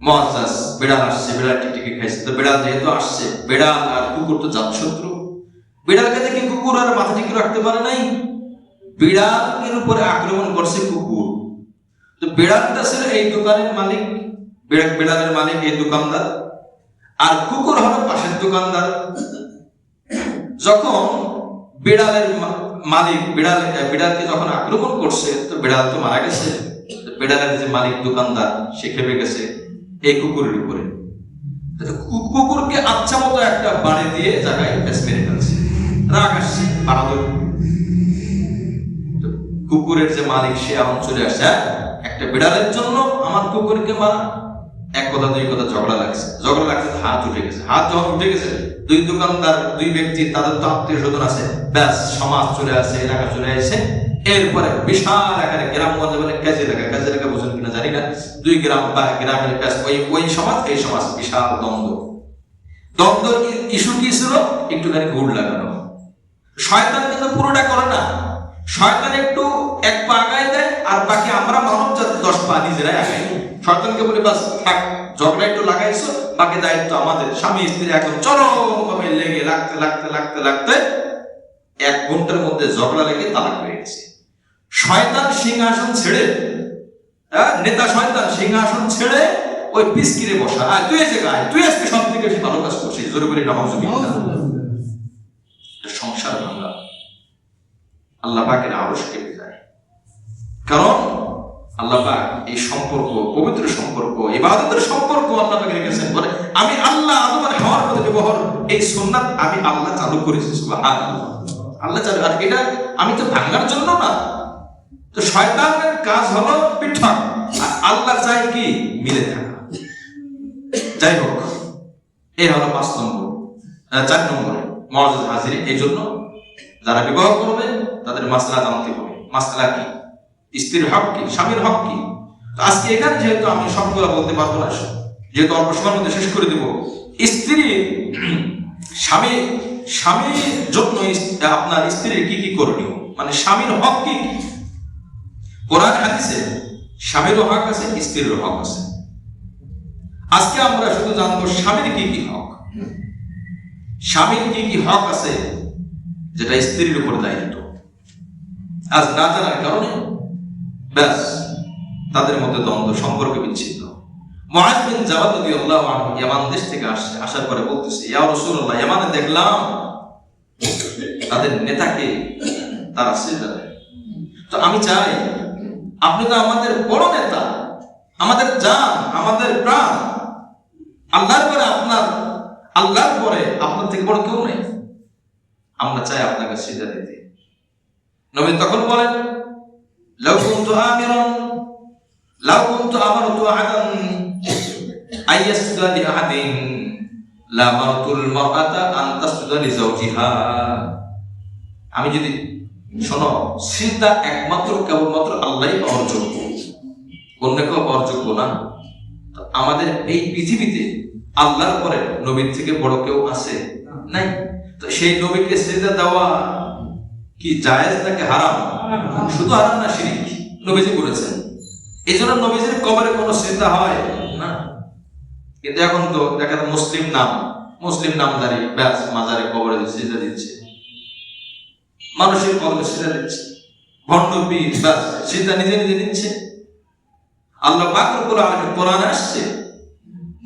মহাজাস বিড়াল আসছে, বিড়াল টিকটিকি খাইছে। তো বিড়াল যেহেতু আসছে, বিড়াল আর কুকুর তো জাতশত্রু। বিড়ালকে দেখে কুকুর আর মাথা ঠিক রাখতে পারে নাই, বিড়ালের উপরে আক্রমণ করছে কুকুর। তো বিড়ালটা ছিল এই দোকানের মালিক, বিড়ালের মালিক এই দোকানদার, আর কুকুর হলো পাশের দোকানদার। যখন বিড়ালের মালিক বিড়ালকে যখন আক্রমণ করছে, তো বিড়াল তো মারা গেছে। বিড়ালের যে মালিক দোকানদার, সে খেপে গেছে এই কুকুরের উপরে। কুকুরকে আচ্ছা মতো একটা বাড়ি দিয়ে জায়গায় মেরে ফেলছে। রাগ আসছে, বাড়াদুর। কুকুরের যে মালিক সে এখন চলে আসছে, একটা বিড়ালের জন্য আমার কুকুরকে মারা। এক কথা দুই কথা ঝগড়া লাগছে, হাত উঠে গেছে। হাত যখন উঠে গেছে, দুই দোকানদার, দুই ব্যক্তি, তাদের তো আত্মীয় স্বজন আছে, ব্যাস সমাজ চলে আসে, এলাকা চলে আসে। এরপরে বিশাল আকারে গ্রামগঞ্জে বলে কাজে লাগা বুঝেন কিনা জানি না, 2 গ্রাম বা গ্রামের ব্যাস ওই সমাজ এই সমাজ, বিশাল দ্বন্দ্ব ইস্যু কি ছিল? একটুখানি গুড় লাগানো। শয়তান কিন্তু পুরোটা করে না, শয়তান একটু এক পা আগায় দেয়, আর বাকি আমরা মানব জাতি 10 পা নিজেরাই আগাই। শয়তানকে বলে বাস থাক, ঝগড়া একটু লাগাইছো, বাকি দায়িত্ব আমাদের। স্বামী স্ত্রী একদম চরমভাবে লেগে লাগতে 1 ঘন্টার মধ্যে ঝগড়া লেগে তালাক হয়ে গেছে। শয়তান সিংহাসন ছেড়ে, নেতা শয়তান সিংহাসন ছেড়ে ওই পিসকিরে বসা, তুই এসে গায়, তুই আজকে সব থেকে বেশি ভালো কাজ করছিস, জোরে করে নামাজুবিল্লাহ। সংসার ভাঙা আল্লাহ পাকের আরশ কেঁপে যায়। কারণ আল্লাহ পাক এই সম্পর্ক, পবিত্র সম্পর্ক, ইবাদতের সম্পর্ক আল্লাহ পাক রেখেছেন। বলে আমি আল্লাহ আদম আর হাওয়ার মধ্যে ব্যবহার, এই সুন্নাত আমি আল্লাহ চালু করেছি। সুবহানাল্লাহ, আল্লাহ চালু। আর এটা আমি তো ভাঙার জন্য না। তো শয়তানের কাজ হলো পৃথক, আর আল্লাহ চাই কি মিলে থাকা। যাই হোক, এই হলো 5 নম্বর। 4 নম্বরে মুআজ্জাজ হাজিরিন, এই জন্য যারা বিবাহ করবে তাদের মাসলা জানতে হবে। মাসলা কি? স্ত্রীর হক কি, স্বামীর হক কি? তো আজকে এখানে যেহেতু আমি সবগুলো বলতে পারবো না, যেহেতু অল্প সময়ের মধ্যে শেষ করে দেব। স্ত্রী স্বামীর জন্য আপনার স্ত্রীর কি কি করণীয়, মানে স্বামীর হক কি? কোরআন হাদিসে স্বামীরও হক আছে, স্ত্রীরও হক আছে। আজকে আমরা শুধু জানবো স্বামীর কি কি হক, স্বামীর কি কি হক আছে, যেটা স্ত্রীর উপর দায়িত্ব। আজ না জানার কারণে ব্যাস তাদের মধ্যে দ্বন্দ্ব, সম্পর্ক বিচ্ছিন্ন। মুআয বিন জাবাল রাদিয়াল্লাহু আনহু ইয়ামান দেশ থেকে আসছে, আসার পরে বলতেছে, ইয়া রাসূলুল্লাহ, ইয়ামানে দেখলাম তাদের নেতাকে তারা সিজদা দেয়। তো আমি চাই, আপনি তো আমাদের বড় নেতা, আমাদের জান, আমাদের প্রাণ, আল্লাহর পরে আপনার থেকে বড় কেউ নেই, আমরা চাই আপনাকে সিজদা দিতে। নবী তখন বলেন, লাউ কুনতু আমারতু আহাদান আইয়াসজুদা লিআহাদিন লা মারতুল মারআতা আন তাসজুদা লিজাওজিহা। আমি যদি, শোনো, সিজদা একমাত্র কেবলমাত্র আল্লাহই পাওয়ার যোগ্য, অন্য কেউ পাওয়ার যোগ্য না। আমাদের এই পৃথিবীতে আল্লাহর পরে নবীর থেকে বড় কেউ আছে? নাই। তো সেই নবীকে সিজদা দেওয়া কি জায়েজ নাকি হারাম? শুধু হারাম না, শিরক নবীজি করেছেন। এই জন্য নবীজির কবরে কোনো সিজদা হয় না। কিন্তু এখন তো দেখা যায় মুসলিম নামদারি ব্যাস মাজারে কবরে সিজদা দিচ্ছে, মানুষের কবরে সিজদা দিচ্ছে, ভণ্ড পীর ব্যাস সিজদা নিজে নিজে নিচ্ছে। আল্লাহ পাক রব্বুল আলামিন কোরআনে আসছে,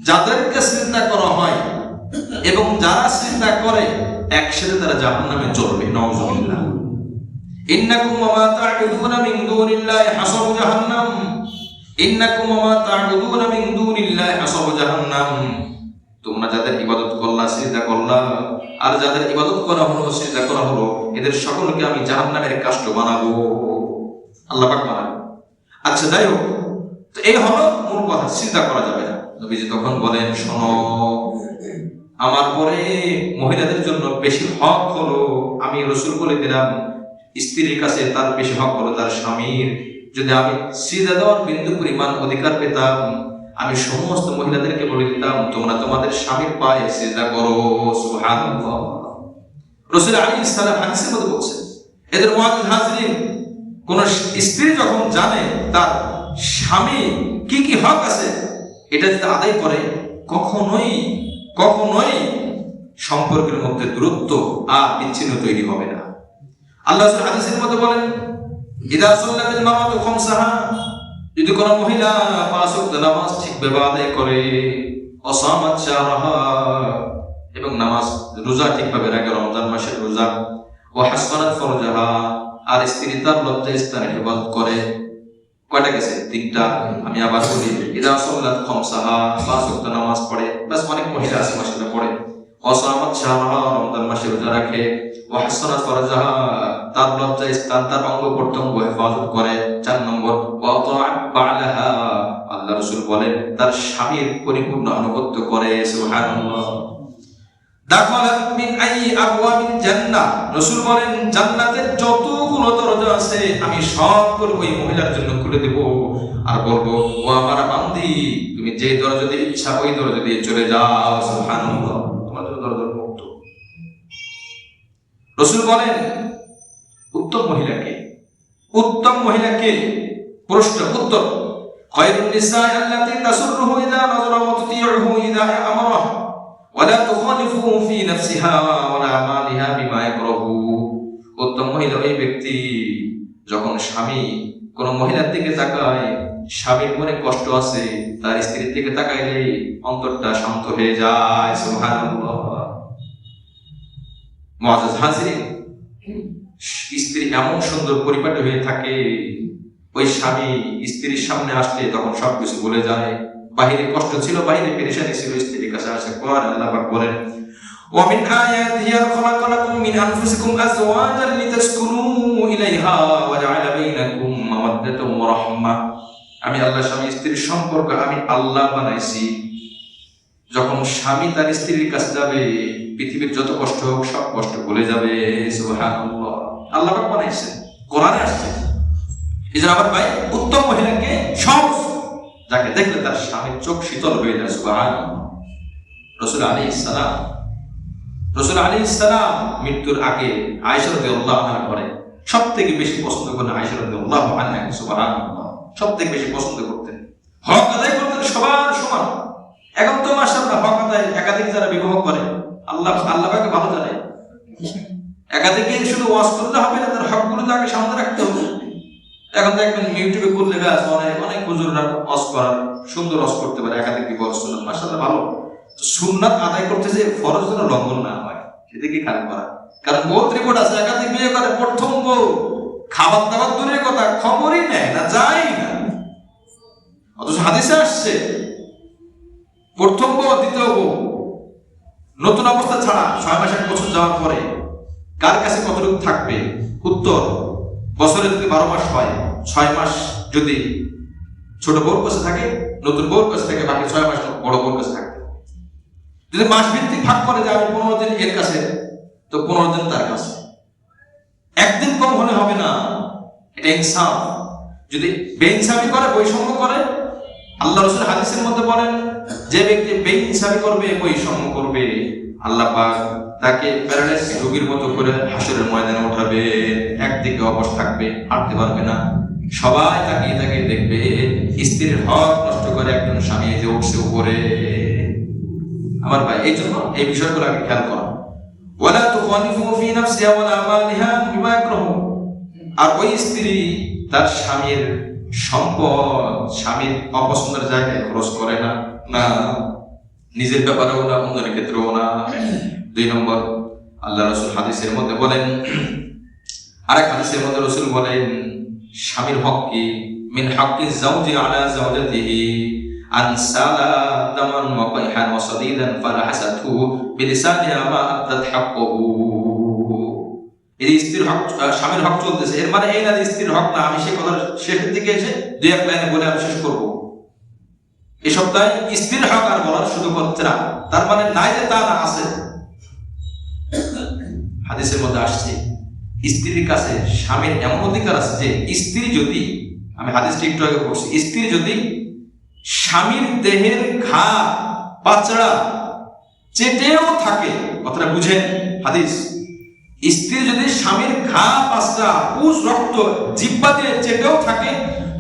যাদেরকে সিজদা করা হয় এবং যারা সিজদা করে একসাথে তারা জাহান্নামে চলবে। নাউযুবিল্লাহ। ইন্নাকুম ওয়া মা তা'বুদুনা মিন দুনিল্লাহি হাসাবু জাহান্নাম, ইন্নাকুম ওয়া মা তা'বুদুনা মিন দুনিল্লাহি হাসাবু জাহান্নাম। তোমরা যাদের ইবাদত করলা, সিজদা করলা, আর যাদের ইবাদত করা হলো, সিজদা করা হলো, এদের সকলকে আমি জাহান্নামের কাষ্ঠ বানাবো। আল্লাহ পাক বানাবো। আচ্ছা, যাই হোক, তো এই হলো মূল কথা, সিজদা করা যাবে না। নবীজি তখন বলেন, শোনো, আমার পরে মহিলাদের জন্য বেশি হক হলো, আমি রাসূল বলে দিলাম, স্ত্রীর কাছে তার বেশি হক হলো তার স্বামীর। যদি আমি সিজদা দেওয়ার বিন্দু পরিমাণ অধিকার পেতাম, আমি সমস্ত মহিলাদেরকে বলে দিতাম, তোমরা তোমাদের স্বামীর পায়ে সিজদা করো। সুবহানাল্লাহ। রাসূল আলাইহিস সালাম হাদিসের মধ্যে বলছেন, এদের মুআজ্জিজ হাজরিন, কোন স্ত্রী যখন জানে তার স্বামী কি কি হক আছে, এটা যদি আদায় করে, কখনোই সম্পর্কের মধ্যে দূরত্ব আর বিচ্ছিন্ন তৈরি হবে না। আল্লাহ হাদিসের মধ্যে বলেন, ইদা সাল্লাতিল মারআতু খামসাহা, যদি কোন মহিলা 5 ওয়াক্ত নামাজ ঠিকভাবে আদায় করে, ওয়াসামাত শাহরাহা, এবং নামাজ রোজা ঠিকভাবে রাখে, রমজান মাসের রোজা, ওয়া হাসানাত ফরজাহা, আর স্ত্রী তার লজ্জা স্থানে হেফাজত করে। কয়টা গেছে? 3টা। আমি আবার বলি, ইদা সাল্লাত খামসাহা, 5 ওয়াক্ত নামাজ পড়ে, বাস অনেক মহিলা আছে মাশাআল্লাহ পড়ে, ওয়াসামাত শাহরাহা, রমজান মাসে রোজা রাখে, ওয়া হাসানাত ফরজাহা, তার লজ্জা স্থান, তার অঙ্গ প্রত্যঙ্গ হেফাজত করে। 4 নম্বর, ওয়া তাআত বা'লাহা, আল্লাহ রাসূল বলেন তার স্বামীর পরিপূর্ণ আনুগত্য করে। সুবহানাল্লাহ। দাখালাত মিন আইয়ি আবওয়াবিল জান্নাহ, রাসূল বলেন জান্নাতের যতগুলো দরজা আছে আমি সবগুলো ওই মহিলার জন্য খুলে দেব, আর বলবো, ও আমার বান্দি, তুমি যে দরজা দিয়ে ইচ্ছা ওই দরজা দিয়ে চলে যাও। সুবহানাল্লাহ। তোমার জন্য দরজা মুক্ত। রাসূল বলেন উত্তম মহিলাকে প্রশ্ন উত্তর, খায়রুন নিসাই আল্লাতী তাসুররুহু ইযা নাযারা ওয়া তুতিউহু ইযা আমারা ওয়া লা তুখালিফু ফি নাফসিহা ওয়া লা আমালিহা বিমা ইয়াকরাহু। উত্তম মহিলা ওই ব্যক্তি যখন স্বামী কোন মহিলার দিকে তাকায়, স্বামীর মনে কষ্ট আছে, তার স্ত্রীর দিকে তাকাইলে অন্তরটা শান্ত হয়ে যায়। সুবহানাল্লাহ। মুআজ্জিজ হাজরিন, স্ত্রী এমন সুন্দর পরিপাটি হয়ে থাকে, ওই স্বামী স্ত্রীর সামনে আসলে তখন সবকিছু ভুলে যায়। বাহিরে কষ্ট ছিল, বাহিরে পেরেশানি ছিল, স্ত্রীর কাছে আসে পর আল্লাহ পাক বলেন, ওয়া মিন আয়াতিহি খালাকালাকুম মিন আনফুসিকুম আজওয়াজান লিতাসকুনু ইলাইহা ওয়া জাআলা বাইনাকুম মাওয়াদ্দাতান ওয়া রাহমাহ। আমি আল্লাহ স্বামী স্ত্রীর সম্পর্ক আমি আল্লাহ বানাইছি। যখন স্বামী তার স্ত্রীর কাছে যাবে, পৃথিবীর যত কষ্ট হোক সব কষ্ট ভুলে যাবে। সুবহানাল্লাহ। আল্লাহ পাক বানাইছেন, কোরআনে আসছে। এজন্য আমার ভাই, উত্তম মহিলাকে সব যাকে দেখলে তার স্বামীর চোখ শীতল হয়ে যায়। সুবহানাল্লাহ। রাসূল আলাইহিস সালাম মৃত্যুর আগে আয়েশা রাদিয়াল্লাহু আনহা পরে সবথেকে বেশি পছন্দ করেন আয়েশা রাদিয়াল্লাহু আনহা। সুবহানাল্লাহ। সবথেকে বেশি পছন্দ করতেন, হক আদায় করতেন সবার সমান। এখন তো মাশাআল্লাহ হক আদায় একাধিক যারা বিবাহ করে, আল্লাহ পাকে ভালো জানে, একাধিক শুধু ওয়াজ করলে হবে না, তার হকগুলো তাকে সামনে রাখতে হবে। এখন দেখবেন ইউটিউবে করলে ব্যাস অনেক হুজুররা ওয়াজ করার সুন্দর ওয়াজ করতে পারে, একাধিক বিবাহ সুন্নাত মাশাআল্লাহ ভালো। সুন্নাত আদায় করতে যে ফরজ যেন লঙ্ঘন না হয় সেদিকে খেয়াল করা। কারণ বহুত রিপোর্ট আছে, একাধিক বিয়ে করে, প্রথম বউ খাবার দাবার দূরের কথা খবরই নেয় না, যায় না। অথচ হাদিসে আসছে প্রথম বউ দ্বিতীয় বউ নতুন অবস্থা ছাড়া 6 মাস 1 বছর যাওয়ার পরে কার কাছে কতটুকু থাকবে? উত্তর, বছরে যদি 12 মাস হয়, 6 মাস যদি ছোট বউর কাছে থাকে, নতুন বউর কাছে থাকে, বাকি 6 মাস বড় বউর কাছে থাকবে। যদি মাস ভিত্তিক ভাগ করে যে আমি 15 দিন এর কাছে, তো 15 দিন তার কাছে, একদিন কম হলে হবে না। এটা ইনসাফ। যদি বেইনসাফি করে, বৈষম্য করে, আল্লাহ রাসূল হাদিসের মধ্যে বলেন, যে ব্যক্তি বেইনসাফি করবে, বৈষম্য করবে, আল্লাহ পাক তাকে প্যারালাইসিস রোগীর মতো করে হাসরের ময়দানে উঠাবে। একদিকে অবশ থাকবে, হাঁটতে পারবে না, সবাই তাকিয়ে তাকিয়ে দেখবে স্ত্রীর হক নষ্ট করে একজন স্বামী যে উঠছে উপরে। আমার ভাই, এই জন্য এই বিষয়গুলো আগে খেয়াল করা। ওয়ালা তুখালিফু ফি নাফসিহা ওয়ালা মালিহা বিমা ইয়াকরাহু। আর ওই স্ত্রী তার স্বামীর সম্পদ স্বামীর অপছন্দের জায়গায় খরচ করে না, না নিজের ব্যাপারেও না, অন্যের ক্ষেত্রেও না। 2 নম্বর, আল্লাহ রাসূল হাদিসের মধ্যে বলেন, আরেক হাদিসের মধ্যে রাসূল বলেন, স্বামীর হক কি? মিন হাক্কি যাওজি আলা যাওজাতিহি আন সালা দামান ওয়া qayhan ওয়া সাদিদান ফালাহাসাতু বিলিসানিহা মা আত্তাত হাক্কুহু। এই স্ত্রীর হক, স্বামীর হক চলতেছে, এর মানে এই না যে স্ত্রীর হক না। আমি সেই কথা শেষের দিকে এসে 2-1 লাইনে বলে আমি শেষ করব। এই সপ্তাহে স্ত্রীর হক আর বলার সুযোগ হচ্ছে না, তার মানে নাই যে তা না, আছে। হাদিসের মধ্যে আসছে স্ত্রীর কাছে স্বামীর এমন অধিকার আছে যে স্ত্রী যদি, আমি হাদিসটা একটু আগে পড়ছি, স্ত্রী যদি স্বামীর দেহের ঘা পাচড়া চেটেও থাকে, কথাটা বুঝেন হাদিস, স্ত্রী যদি স্বামীর ঘা পাচড়া পুষ রক্ত জিহ্বা দিয়ে চেটেও থাকে,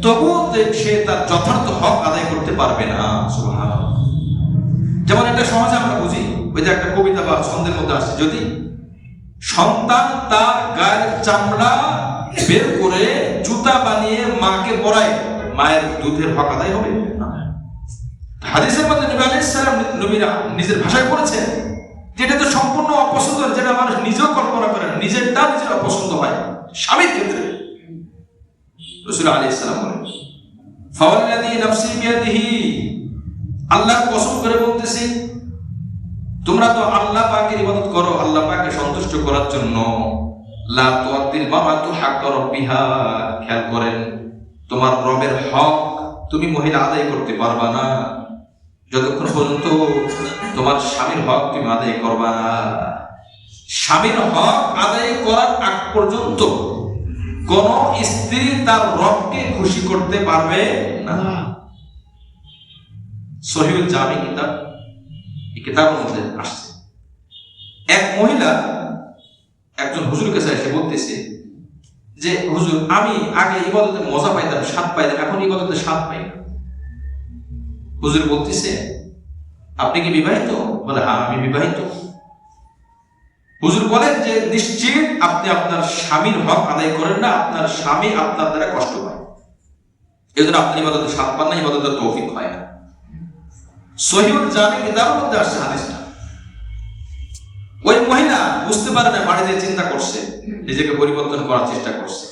তবুও সে তার যথার্থ হক আদায় করতে পারবে না। সুবহানাল্লাহ। যেমন একটা সমাজে আমরা বুঝি, ওই যে একটা কবিতা বা ছন্দের মধ্যে আসছে, যদি সন্তান তার গায়ের চামড়া বের করে জুতা বানিয়ে মাকে পরায়, মায়ের দুধের হক আদায় হবে না। হাদিসের মধ্যে নবী আলাইহিস সালাম নবীরা নিজের ভাষায় বলেছেন, যেটা তো সম্পূর্ণ অপছন্দ, যেটা মানুষ নিজেও কল্পনা করে না, নিজেরটা নিজের অপছন্দ হয় স্বামীর ক্ষেত্রে। রাসূল আলাইহিস সালাম বলেন, ফাওয়াল্লাযী নাফসি বিয়াদিহি, আল্লাহর কসম করে বলতেছি, তোমরা তো আল্লাহ পাকের ইবাদত করো আল্লাহ পাককে সন্তুষ্ট করার জন্য। লা তুআদ্দিল মারাতু হাক্কা রাব্বিহা, খেয়াল করেন, তোমার রবের হক তুমি মহিলা আদায় করতে পারবা না যতক্ষণ পর্যন্ত তোমার স্বামীর হক তুমি আদায় করবা না। স্বামীর হক আদায় করার আগ পর্যন্ত কোন স্ত্রী তার রবকে খুশি করতে পারবে না। সহিহুল জামি কিতাব, এই কিতাবের মধ্যে আসছে, এক মহিলা একজন হুজুর কাছে এসে বলতেছে যে, হুজুর, আমি আগে ইবাদতে মজা পাইতাম, স্বাদ পাইতাম, এখন ইবাদতে স্বাদ পাই না। হুজুর বলতেছে, আপনি কি বিবাহিত? বলে, হ্যাঁ আমি বিবাহিত। হুজুর বলেন যে, নিশ্চিত আপনি আপনার স্বামীর হক আদায় করেন না, আপনার স্বামী আপনার দ্বারা কষ্ট পায়, এজন্য আপনি ইবাদতে স্বাদ পান না, ইবাদতে তৌফিক হয় না। সহিহুল জামি কিতাবের মধ্যে আসছে হাদিসটা। ওই মহিলা বুঝতে পারে না, বাড়িতে চিন্তা করছে, নিজেকে পরিবর্তন করার চেষ্টা করছে,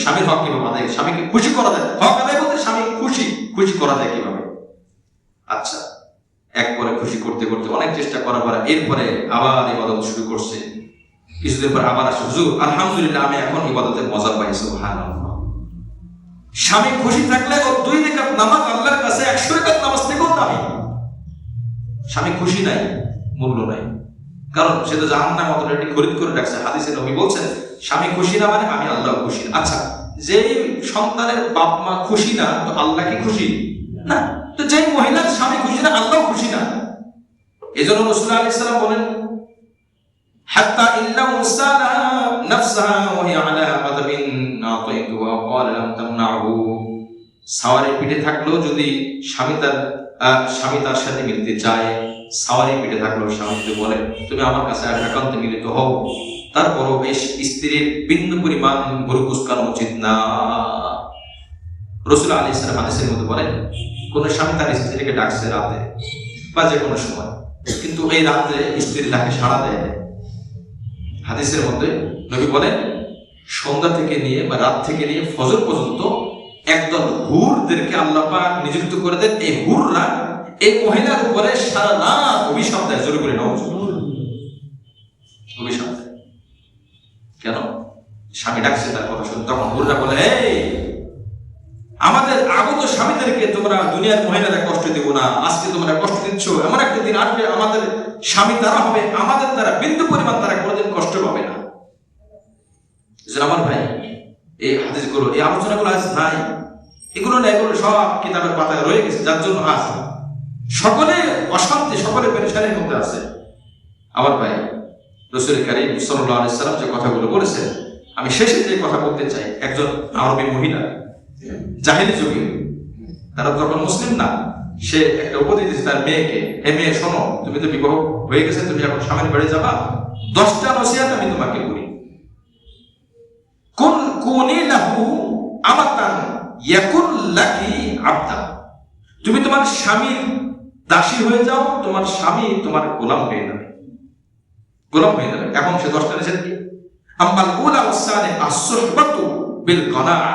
স্বামীর হক কিভাবে আদায়, স্বামীকে খুশি করা যায়। হক আদায় বলতে স্বামী খুশি করা যায় কিভাবে। আচ্ছা, এক পরে খুশি করতে করতে অনেক চেষ্টা করার পরে এরপরে আবার ইবাদত শুরু করছে। কিছুদিন পর আবার আসে, হুজুর আলহামদুলিল্লাহ আমি এখন ইবাদতের মজা পাই। সুবহানাল্লাহ। স্বামী খুশি থাকলে ও 2 রাকাত নামাজ আল্লাহর কাছে 100 রাকাত নামাজ থেকেও দামি। স্বামী খুশি নাই, মূল্য নাই, কারণ সে তো জাহান্নাম অলরেডি খরিদ করে রাখছে। হাদিসে নবী বলছেন, স্বামী খুশি না মানে আমি আল্লাহ খুশি না। আচ্ছা, যেই সন্তানের বাপ মা খুশি না, তো আল্লাহ কি খুশি না? তো যেই মহিলার স্বামী খুশি না, আল্লাহ খুশি না। এজন্য রাসূল আলাইহিস সালাম বলেন, হাত্তা ইল্লাহু সালা নাফসাহা ওয়া হিয়া আলা গাদাবিন নাতাইতু ওয়া ক্বালা লাম তামনাহু। সাওয়ারের পিঠে থাকলেও যদি স্বামী তার সাথে মিলতে চায়, সাওয়ারের পিঠে থাকলেও স্বামী যদি বলে তুমি আমার কাছে একান্তে মিলিত হও, তারপরও বেশ স্ত্রীর বিন্দু পরিমাণ ভুরু কুঁচকানো উচিত না। রাসূল আলাইহিস সালাম হাদিসের মধ্যে বলেন, কোন স্বামী তার স্ত্রীকে ডাকছে রাতে বা যে কোনো সময়, কিন্তু এই রাতে স্ত্রীর ডাকে সাড়া দেয়। হাদিসের মধ্যে নবী বলেন, সন্ধ্যা থেকে নিয়ে বা রাত থেকে নিয়ে ফজর পর্যন্ত একদল হুরদেরকে আল্লাহ পাক নিযুক্ত করে দেন। এই হুররা এই মহিলার উপরে সারা রাত অভিশাপ দেয়। জোরে করে নাও, অভিশাপ দেয়। কেন? স্বামী ডাকছে, তার কথা শুনে তখন হুররা বলে, এই আমাদের আগত স্বামীদেরকে তোমরা দুনিয়ার মহিলারা কষ্ট দিব না, আজকে তোমরা কষ্ট দিচ্ছ, এমন একটা দিন আসবে আমাদের স্বামী তারা হবে, আমাদের দ্বারা বিন্দু পরিমাণ তারা কোনোদিন কষ্ট পাবে না। আমার ভাই, এই হাদিসগুলো, এই আলোচনাগুলো আজ নাই। এগুলো না, এগুলো সব কিতাবের পাতায় রয়ে গেছে, যার জন্য আজ সকলে অশান্তি, সকলে পেরেশানির মধ্যে আছে। আমার ভাই, রাসূল কারীম সাল্লাল্লাহু আলাইহি সাল্লাম যে কথাগুলো বলেছেন, আমি শেষে যে কথা বলতে চাই, একজন আরবী মহিলা জাহেলি যুগে, তারা তখন মুসলিম না, সে একটা উপদেশ দিয়েছে তার মেয়েকে, হে মেয়ে শোনো, তুমি তো বিবাহ হয়ে গেছে, তুমি এখন স্বামীর বাড়ি যাবা, 10টা নসিহত আমি তোমাকে করি। কুন কুনি লাহু আমাতান ইয়াকুল লাকি আবদা, তুমি তোমার স্বামীর দাসী হয়ে যাও, তোমার স্বামী তোমার গোলাম হয়ে যাবে, গোলাম হয়ে যাবে। এখন সে 10টা নসিহত কি? আম্মাল উলা ওয়াস সানি as-suhbatu বিল কানাআ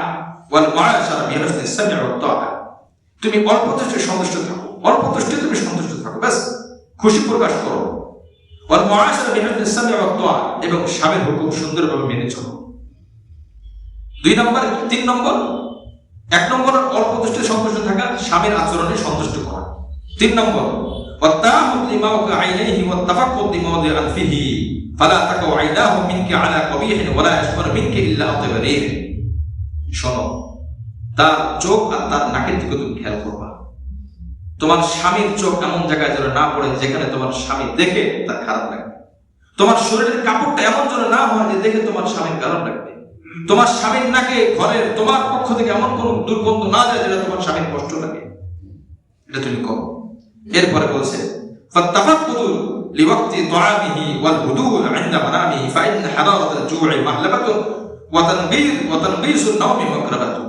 ওয়াল মুআশারা বিহুসনি সামি' ওয়াত তাআ, তুমি অল্প তুষ্টে সন্তুষ্ট থাকো, অল্প তুষ্টে তুমি সন্তুষ্ট থাকো, ব্যাস খুশি প্রকাশ করো। ওয়াল মুআশারা বিহুসনি সামি' ওয়াত তাআ, এবং স্বামীর হুকুম সুন্দরভাবে মেনে চলো। 2 নম্বর, 3 নম্বর, 1 নম্বর অল্প তুষ্টে সন্তুষ্ট থাকা, স্বামীর আচরণে সন্তুষ্ট করা। 3 নম্বর ওয়াতাহুদ লিমাউকা আইনাইহি ওয়াতাফাক্কুদ লিমাউদি আনফিহি ফালা তাকাউ আইনাহু মিনকা আলা কবিহিন ওয়ালা ইয়াশকুর মিনকা ইল্লা আতবারিহ, শোনো, তার চোখ আর তার নাকের দিকে তুমি খেয়াল করবা। তোমার স্বামীর চোখ এমন জায়গায় যেন না পড়ে যেখানে তোমার স্বামী দেখে তার খারাপ লাগবে। তোমার শরীরের কাপড়টা এমন যেন না হয় যে দেখে তোমার স্বামীর খারাপ লাগবে। তোমার স্বামীর নাকে ঘরের তোমার পক্ষ থেকে এমন কোন দুর্গন্ধ না যায় যেটা তোমার স্বামীর কষ্ট লাগে, এটা তুমি করো। এরপরে বলছে ফাত্তাফাক্কুদু লিওয়াক্তি তুআমিহি ওয়াল হুদুউ ইনদা মানামিহি ফাইন হারারাতাল জু'i মাহলাবাতুন ওয়া তানগীসুন নাওমি মাকরাবাতুন,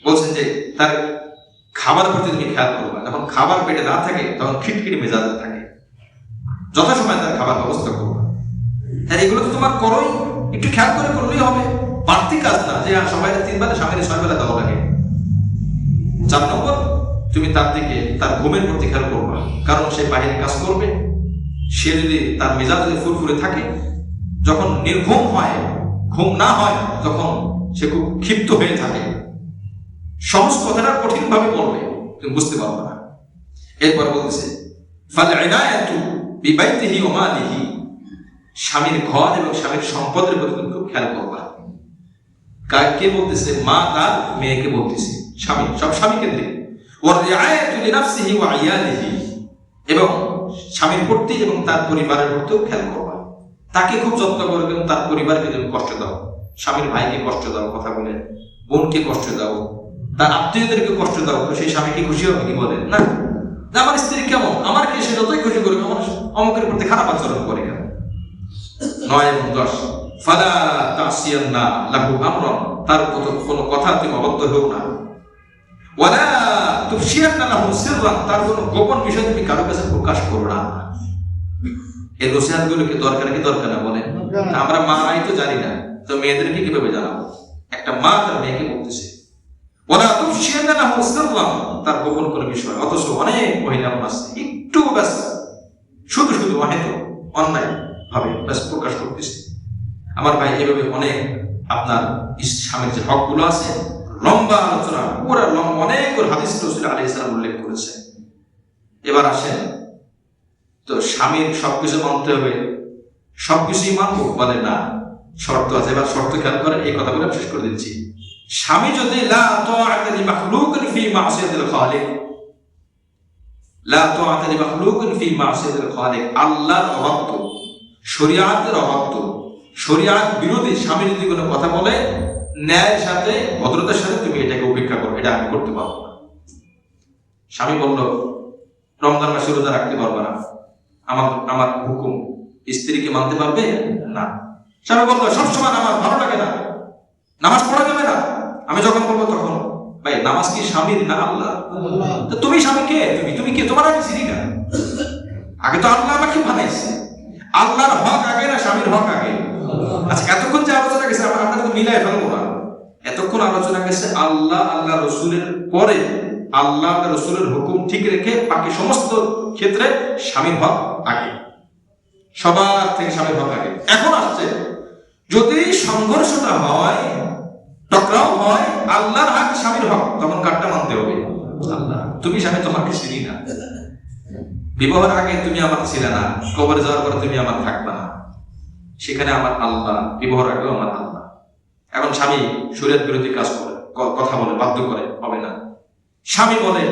বলছেন যে তার খাবার প্রতি তুমি খেয়াল করবা। যখন খাবার পেটে না থাকে তখন খিটখিটে মেজাজে থাকে, যথাসময় তার খাবার ব্যবস্থা করবা। তাই এগুলো তো তোমার করোই, একটু খেয়াল করে করলেই হবে, বাড়তি কাজ না যে সবাই 3 বেলা স্বামীর 6 বেলা দেওয়া লাগে। 4 নম্বর, তুমি তার দিকে তার ঘুমের প্রতি খেয়াল করবা, কারণ সে বাইরে কাজ করবে, সে যদি তার মেজাজ যদি ফুরফুরে থাকে, যখন নির্ঘুম হয়, ঘুম না হয়, তখন সে খুব ক্ষিপ্ত হয়ে থাকে, সহজ কথাটা কঠিন ভাবে বলবে, তুমি বুঝতে পারবে না। এরপর বলতেছে ফাল ইনায়াতু বিবাইতিহি ওয়া মালিহি, স্বামীর ঘর এবং স্বামীর সম্পদের প্রতি তুমি খুব খেয়াল করবা। কে বলতেছে? মা তার মেয়েকে বলতেছে, স্বামী, সব স্বামী কেন্দ্রিক। ওয়া রিআয়াতু লিনাফসিহি ওয়া ইয়ালিহি, এবং স্বামীর প্রতি এবং তার পরিবারের প্রতিও খেয়াল করবা। তাকে খুব যত্ন করবে এবং তার পরিবারকে তুমি কষ্ট দাও, স্বামীর ভাইকে কষ্ট দাও কথা বলে, বোনকে কষ্ট দাও, তার আত্মীয়দেরকে কষ্ট দাও, তো সেই স্বামী কি খুশি হবে? কি বলে না, আমার স্ত্রী কেমন, আমার কে সে যতই খুশি করবে, আমার অমুকের প্রতি খারাপ আচরণ করে কেন। 9 এবং 10 ফালা তাসিয়ান্না লাহু আমরান, তার কোনো কথা তুমি অবাধ্য হও না। ওয়ালা তুফশিয়ান্না লাহু সিররান, তার কোনো গোপন বিষয় তুমি কারো কাছে প্রকাশ করো না। এই নসিহতগুলো কি দরকার কি দরকার না বলেন? আমরা মারাই তো জানি না, তো মেয়েদেরকে কিভাবে জানাবো? একটা মা তার মেয়েকে বলতেছে ওয়ালা তুফশিয়ান্না লাহু সিররান, তার গোপন কোনো বিষয়। অথচ অনেক মহিলা আছে একটু ব্যাস শুধু শুধু অন্যায় ভাবে ব্যাস প্রকাশ করতেছে। আমার ভাই, এভাবে অনেক আপনার স্বামীর যে হকগুলো আছে, লম্বা আলোচনা, পুরো অনেক হাদিস রাসূল আলাইহিস সালাম উল্লেখ করেছে। এবার আসেন, তো স্বামীর সবকিছু মানতে হবে, সবকিছুই মানবো বলে না, শর্ত আছে। এবার শর্ত খেয়াল করে এই কথাগুলো শেষ করে দিচ্ছি। স্বামী যদি লা তাআতা লি মাখলুকিন ফি মাসিয়াতিল খালিক, লা তাআতা লি মাখলুকিন ফি মাসিয়াতিল খালিক, আল্লাহর অবাধ্য, শরিয়াতের অবাধ্য, শরিয়াত বিরোধী স্বামী যদি কোনো কথা বলে, ন্যায়ের সাথে ভদ্রতার সাথে তুমি এটাকে উপেক্ষা করো, এটা আমি করতে পারবো না। স্বামী বলল রমজান মাসে রোজা রাখতে পারবে না, আমার হুকুম, স্ত্রীকে মানতে পারবে না। স্বামী বলল সবসময় নামাজ ভালো লাগে না, নামাজ পড়া যাবে না, আমি যখন বলবো তখন। ভাই, নামাজ কি স্বামীর না আল্লাহ? তো তুমি স্বামী কে? তুমি কে? তোমার আমি চিনি না, আগে তো আল্লাহ আমাকে বানাইছে। আল্লাহর হক আগে না স্বামীর হক আগে? আচ্ছা, এতক্ষণ যে আলোচনা গেছে আমরা তো মিলাই ফেলবো না। এতক্ষণ আলোচনা গেছে আল্লাহ রসুলের পরে, আল্লাহ রসুলের হুকুম ঠিক রেখে বাকি সমস্ত ক্ষেত্রে স্বামীর হক আগে, সবার থেকে স্বামীর হক আগে। এখন আসছে যদি সংঘর্ষটা হয়, টকরাও হয়, আল্লাহর হক স্বামীর হক, তখন কারটা মানতে হবে? আল্লাহ। তুমি স্বামী, তোমাকে চিনি না, বিবাহের আগে তুমি আমার ছিলে না, কবরে যাওয়ার পরে তুমি আমার থাকবা না, সেখানে আমার আল্লাহ, বিবাহের আগেও আমার আল্লাহ। এখন স্বামী শরীয়ত বিরোধী কাজ করে, কথা বলে, বাধ্য করে, হবে না। স্বামী বলে,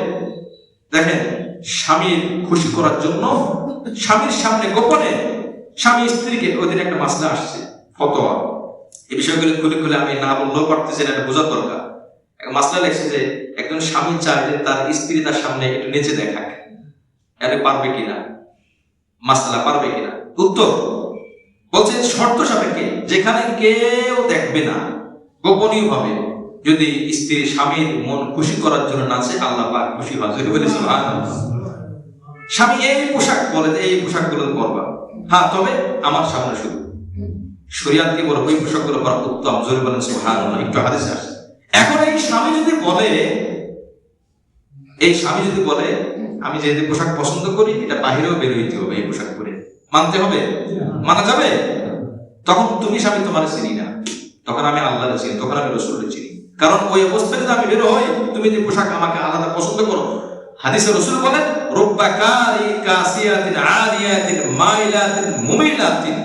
দেখেন, স্বামীর খুশি করার জন্য স্বামীর সামনে গোপনে স্বামী স্ত্রীকে, ওই দিন একটা মাসলা আসছে, ফতোয়া, এই বিষয়গুলো খুলে খুলে আমি না বললেও পারতেছি না, এটা বোঝার দরকার। মাসলা লেখছে যে একজন স্বামী চায় যে তার স্ত্রী তার সামনে একটু নেচে দেখাক, এটা পারবে কিনা, মাসলা পারবে কিনা? উত্তর বলছে শর্ত সাপেক্ষে, যেখানে কেউ দেখবে না, গোপনীয় ভাবে যদি স্ত্রী স্বামীর মন খুশি করার জন্য নাচে, আল্লাহ পাক খুশি হয়। স্বামী এই পোশাক বলে, এই পোশাকগুলো পরবা, হ্যাঁ, তবে আমার সামনে শুধু। শরিয়াতকে বলে ওই পোশাকগুলো পরা উত্তম, জোরে বলেন সুবহানাল্লাহ। একটু হাদিসে আসে। এখন এই স্বামী যদি বলে আমি যে পোশাক পছন্দ করি, এটা বাহিরেও বের হইতে হবে, এই পোশাক পরে মানতে হবে, মানা যাবে? তখন তুমি স্বামী তোমার চিনি না, তখন আমি আল্লাহর চিনি, তখন আমি রাসূলের চিনি। কারণ ওই অবস্থায় যদি আমি বের হই, তুমি যে পোশাক আমাকে আলাদা পছন্দ করো, হাদিসে রাসূল বলেন রুব্বা কাসিয়াতিন আরিয়াতিন মাইলাতিন মুমিলাতিন,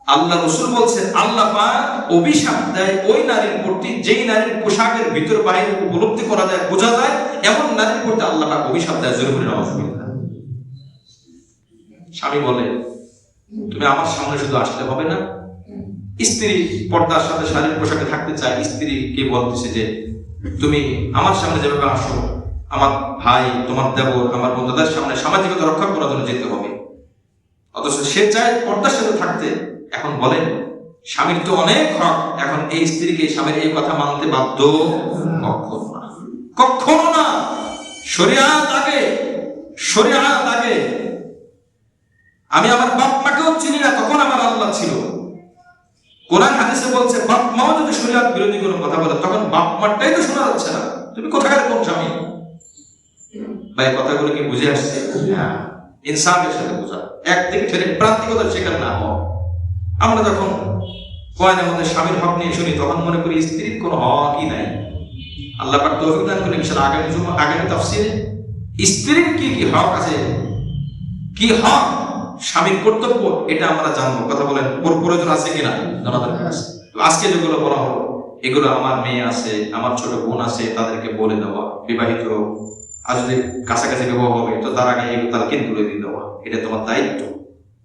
আল্লাহ রাসূল বলছেন আল্লাহ পাক অভিশাপ দেয় ওই নারীর প্রতি যেই নারীর পোশাকের ভিতর বাইরে উপলব্ধি করা যায়, বোঝা যায়, এমন নারীর প্রতি আল্লাহ পাক অভিশাপ দেয়। জোরে বলে নাউযুবিল্লাহ। স্বামী বলে তুমি আমার সামনে শুধু আসলে হবে না। স্ত্রী পর্দার সাথে শারীরিক পোশাকে থাকতে চায়, স্ত্রীকে বলতেছে যে তুমি আমার সামনে যেভাবে আসো, আমার ভাই, তোমার দেবর, আমার বন্ধুদের সামনে সামাজিকতা রক্ষা করার জন্য যেতে হবে, অথচ সে চায় পর্দার সাথে থাকতে। এখন বলেন, স্বামীর তো অনেক হক, এখন এই স্ত্রীকে স্বামীর এই কথা মানতে বাধ্য? কখনো না, কখনো না। শরিয়াত আগে, শরিয়াত আগে। আমি আমার বাপ মাকেও চিনি না, তখন আমার আল্লাহ ছিল। কোরআন হাদিসে বলছে বাপ মাও যদি শরিয়াত বিরোধী কোনো কথা বলে, তখন বাপ মারটাই তো শোনা যাচ্ছে না। তুমি কোথাকার কোন স্বামী? ভাই, কথাগুলো কি বুঝে আসছে? ইনসাফের সাথে বোঝা, একদিকে ঠেলে প্রান্তিকতার শিকার না হওয়া। আমরা যখন কোরআনের মধ্যে স্বামীর হক নিয়ে শুনি, তখন মনে করি স্ত্রীর কোনো হকই নাই। আল্লাহ পাক তৌফিক দান করেন ইনশাআল্লাহ আগামী তাফসীরে স্ত্রীর কি কি হক আছে, কি হক, স্বামীর কর্তব্য, এটা আমরা জানবো। কথা বলেন, প্রয়োজন আছে কিনা জানা দরকার আছে। আজকে যেগুলো বলা হলো, এগুলো আমার মেয়ে আছে, আমার ছোট বোন আছে, তাদেরকে বলে দেওয়া, বিবাহিত আর যদি কাছাকাছি বিবাহ হবে তো তার আগে এগুলো তার কেন্দ্র করে দিয়ে দেওয়া, এটা তোমার দায়িত্ব।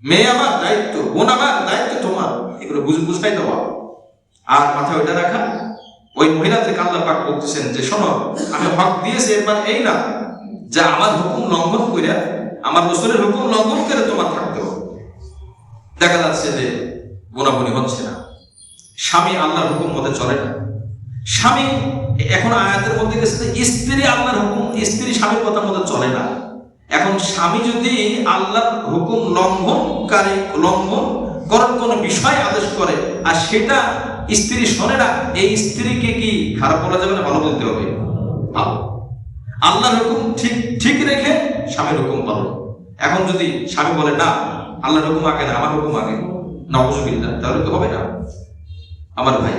মেয়ে আমার দায়িত্ব, বোন আমার দায়িত্ব, তোমার এগুলো বুঝাই দেওয়া। আর মাথায় ওইটা রাখা, ওই মহিলাদেরকে আল্লাহ পাক বলতেছেন যে শোনো, আমি হক দিয়েছি, এর মানে এই না যে আমার হুকুম লঙ্ঘন করে, আমার রাসূলের হুকুম লঙ্ঘন করে তোমার থাকতে হবে। দেখা যাচ্ছে যে বোনাবনি হচ্ছে না, স্বামী আল্লাহর হুকুম মতে চলে না। স্বামী এখন আয়াতের মধ্যে গেছে যে স্ত্রী আল্লাহর হুকুম, স্ত্রী স্বামীর কথা মতো চলে না। এখন স্বামী যদি আল্লাহর হুকুম লঙ্ঘন করার কোন বিষয় আদেশ করে আর সেটা স্ত্রী শোনে না, এই স্ত্রীকে কি খারাপ বলা যাবে না, ভালো বলতে হবে? ভালো। আল্লাহর হুকুম ঠিক রেখে স্বামীর হুকুম পালন। এখন যদি স্বামী বলে না আল্লাহর হুকুম আগে না, আমার হুকুম আগে, নাউযুবিল্লাহ, তাহলে তো হবে না। আমার ভাই,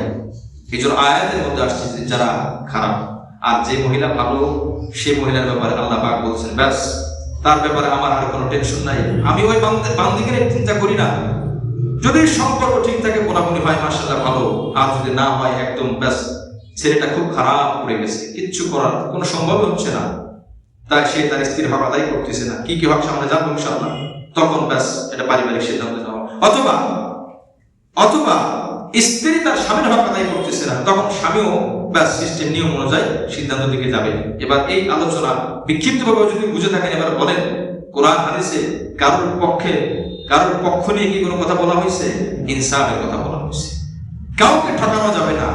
এই জন্য আয়াতের মধ্যে আসছে যে যারা খারাপ, আর যে মহিলা ভালো, সে মহিলার ব্যাপারে আল্লাহ পাক বলছেন ব্যাস, তার ব্যাপারে আমার আর কোনো টেনশন নাই, আমি ওই বান্দিকে চিন্তা করি না। যদি সম্পর্ক ঠিক থাকে, বোনাবনি হয়, মাশাআল্লাহ ভালো, আর যদি না হয় একদম ব্যাস, ছেলেটা খুব খারাপ করে গেছে, কিচ্ছু করার কোনো সম্ভব হচ্ছে না, তাই সে তার স্ত্রীর হক আদায় করতেছে না। কি কি হক সামনে জানবো ইনশাআল্লাহ, তখন ব্যাস এটা পারিবারিক সিদ্ধান্ত নেওয়া। অথবা স্ত্রী তার স্বামীর হক আদায় করতেছে না, তখন স্বামীও ব্যাস সিস্টেম নিয়ম অনুযায়ী সিদ্ধান্ত দিকে যাবে। এবার এই আলোচনা বিক্ষিপ্তভাবে যদি বুঝে থাকেন, এবার বলেন কোরআন হাদিসে কারোর পক্ষ নিয়ে কি কোনো কথা বলা হয়েছে? ইনসাফের কথা বলা হয়েছে। কাউকে ঠকানো যাবে না,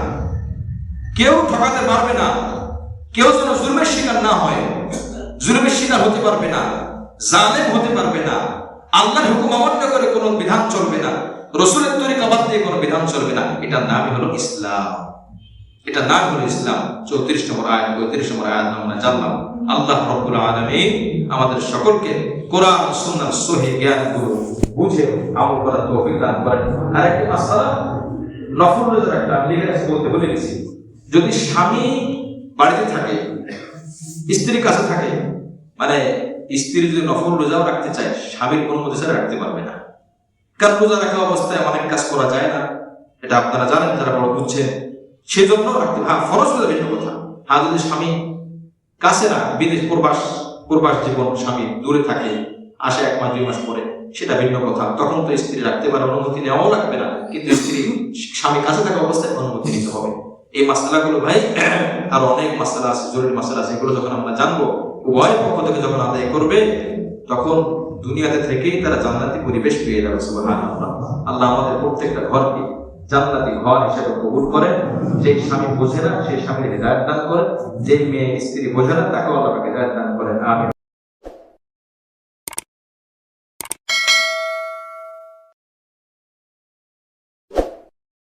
কেউ ঠকাতে পারবে না, কেউ যেন জুলমের শিকার না হয়, জুলমের শিকার হতে পারবে না, জালেম হতে পারবে না, আল্লাহর হুকুম অমান্য করে কোনো বিধান চলবে না, রাসূলের তরিকা বাদ দিয়ে কোনো বিধান চলবে না। এটার নামই হলো ইসলাম, এটার নাম হলো ইসলাম। 34 নম্বর আয়াত, 35 নম্বর আয়াত আমরা জানলাম। আল্লাহ রাব্বুল আলামিন আমাদের সকলকে কোরআন সুন্নাহর সহিহ জ্ঞানগুলো বুঝে আমল করার তৌফিক দান করেন। আর একটা মাসআলা নফল রোজার একটা লিখে বলতে ভুলে গেছি। যদি স্বামী বাড়িতে থাকে, স্ত্রীর কাছে থাকে, মানে স্ত্রী যদি নফল রোজাও রাখতে চায়, স্বামীর অনুমতি ছাড়া রাখতে পারবে না। কারণ রোজা রাখা অবস্থায় অনেক কাজ করা যায় না, এটা আপনারা জানেন, যারা বড় বুঝছেন। সেজন্য রাখতে হবে। ফরজ হলে ভিন্ন কথা। যদি স্বামী কাছে না, বিদেশ প্রবাস জীবন, স্বামী দূরে থাকে, আসে 1 মাস 2 মাস পরে, সেটা ভিন্ন কথা। তখন তো স্ত্রী রাখতে পারে, অনুমতি নেওয়াও লাগবে না, কিন্তু স্বামী কাছে থাকা অবস্থায় অনুমতি নিতে হবে। এই মাসালাগুলো ভাই আরো অনেক মাসালা আছে, জরুরি মাসালা আছে, এগুলো যখন আমরা জানবো, উভয় পক্ষ থেকে যখন আদায় করবে, তখন দুনিয়াতে থেকেই তারা জান্নাতি পরিবেশ পেয়ে যাবে। সুবহানাল্লাহ। আল্লাহ আমাদের প্রত্যেকটা ঘরকে জান্নাতি ঘর হিসেবে কবুল করেন। যে স্বামী বোঝে না সেই স্বামীর হিদায়াত দান করেন, যে মেয়ে স্ত্রী বোঝে না তাকেও আল্লাহ হিদায়াত দান করেন। আমিন।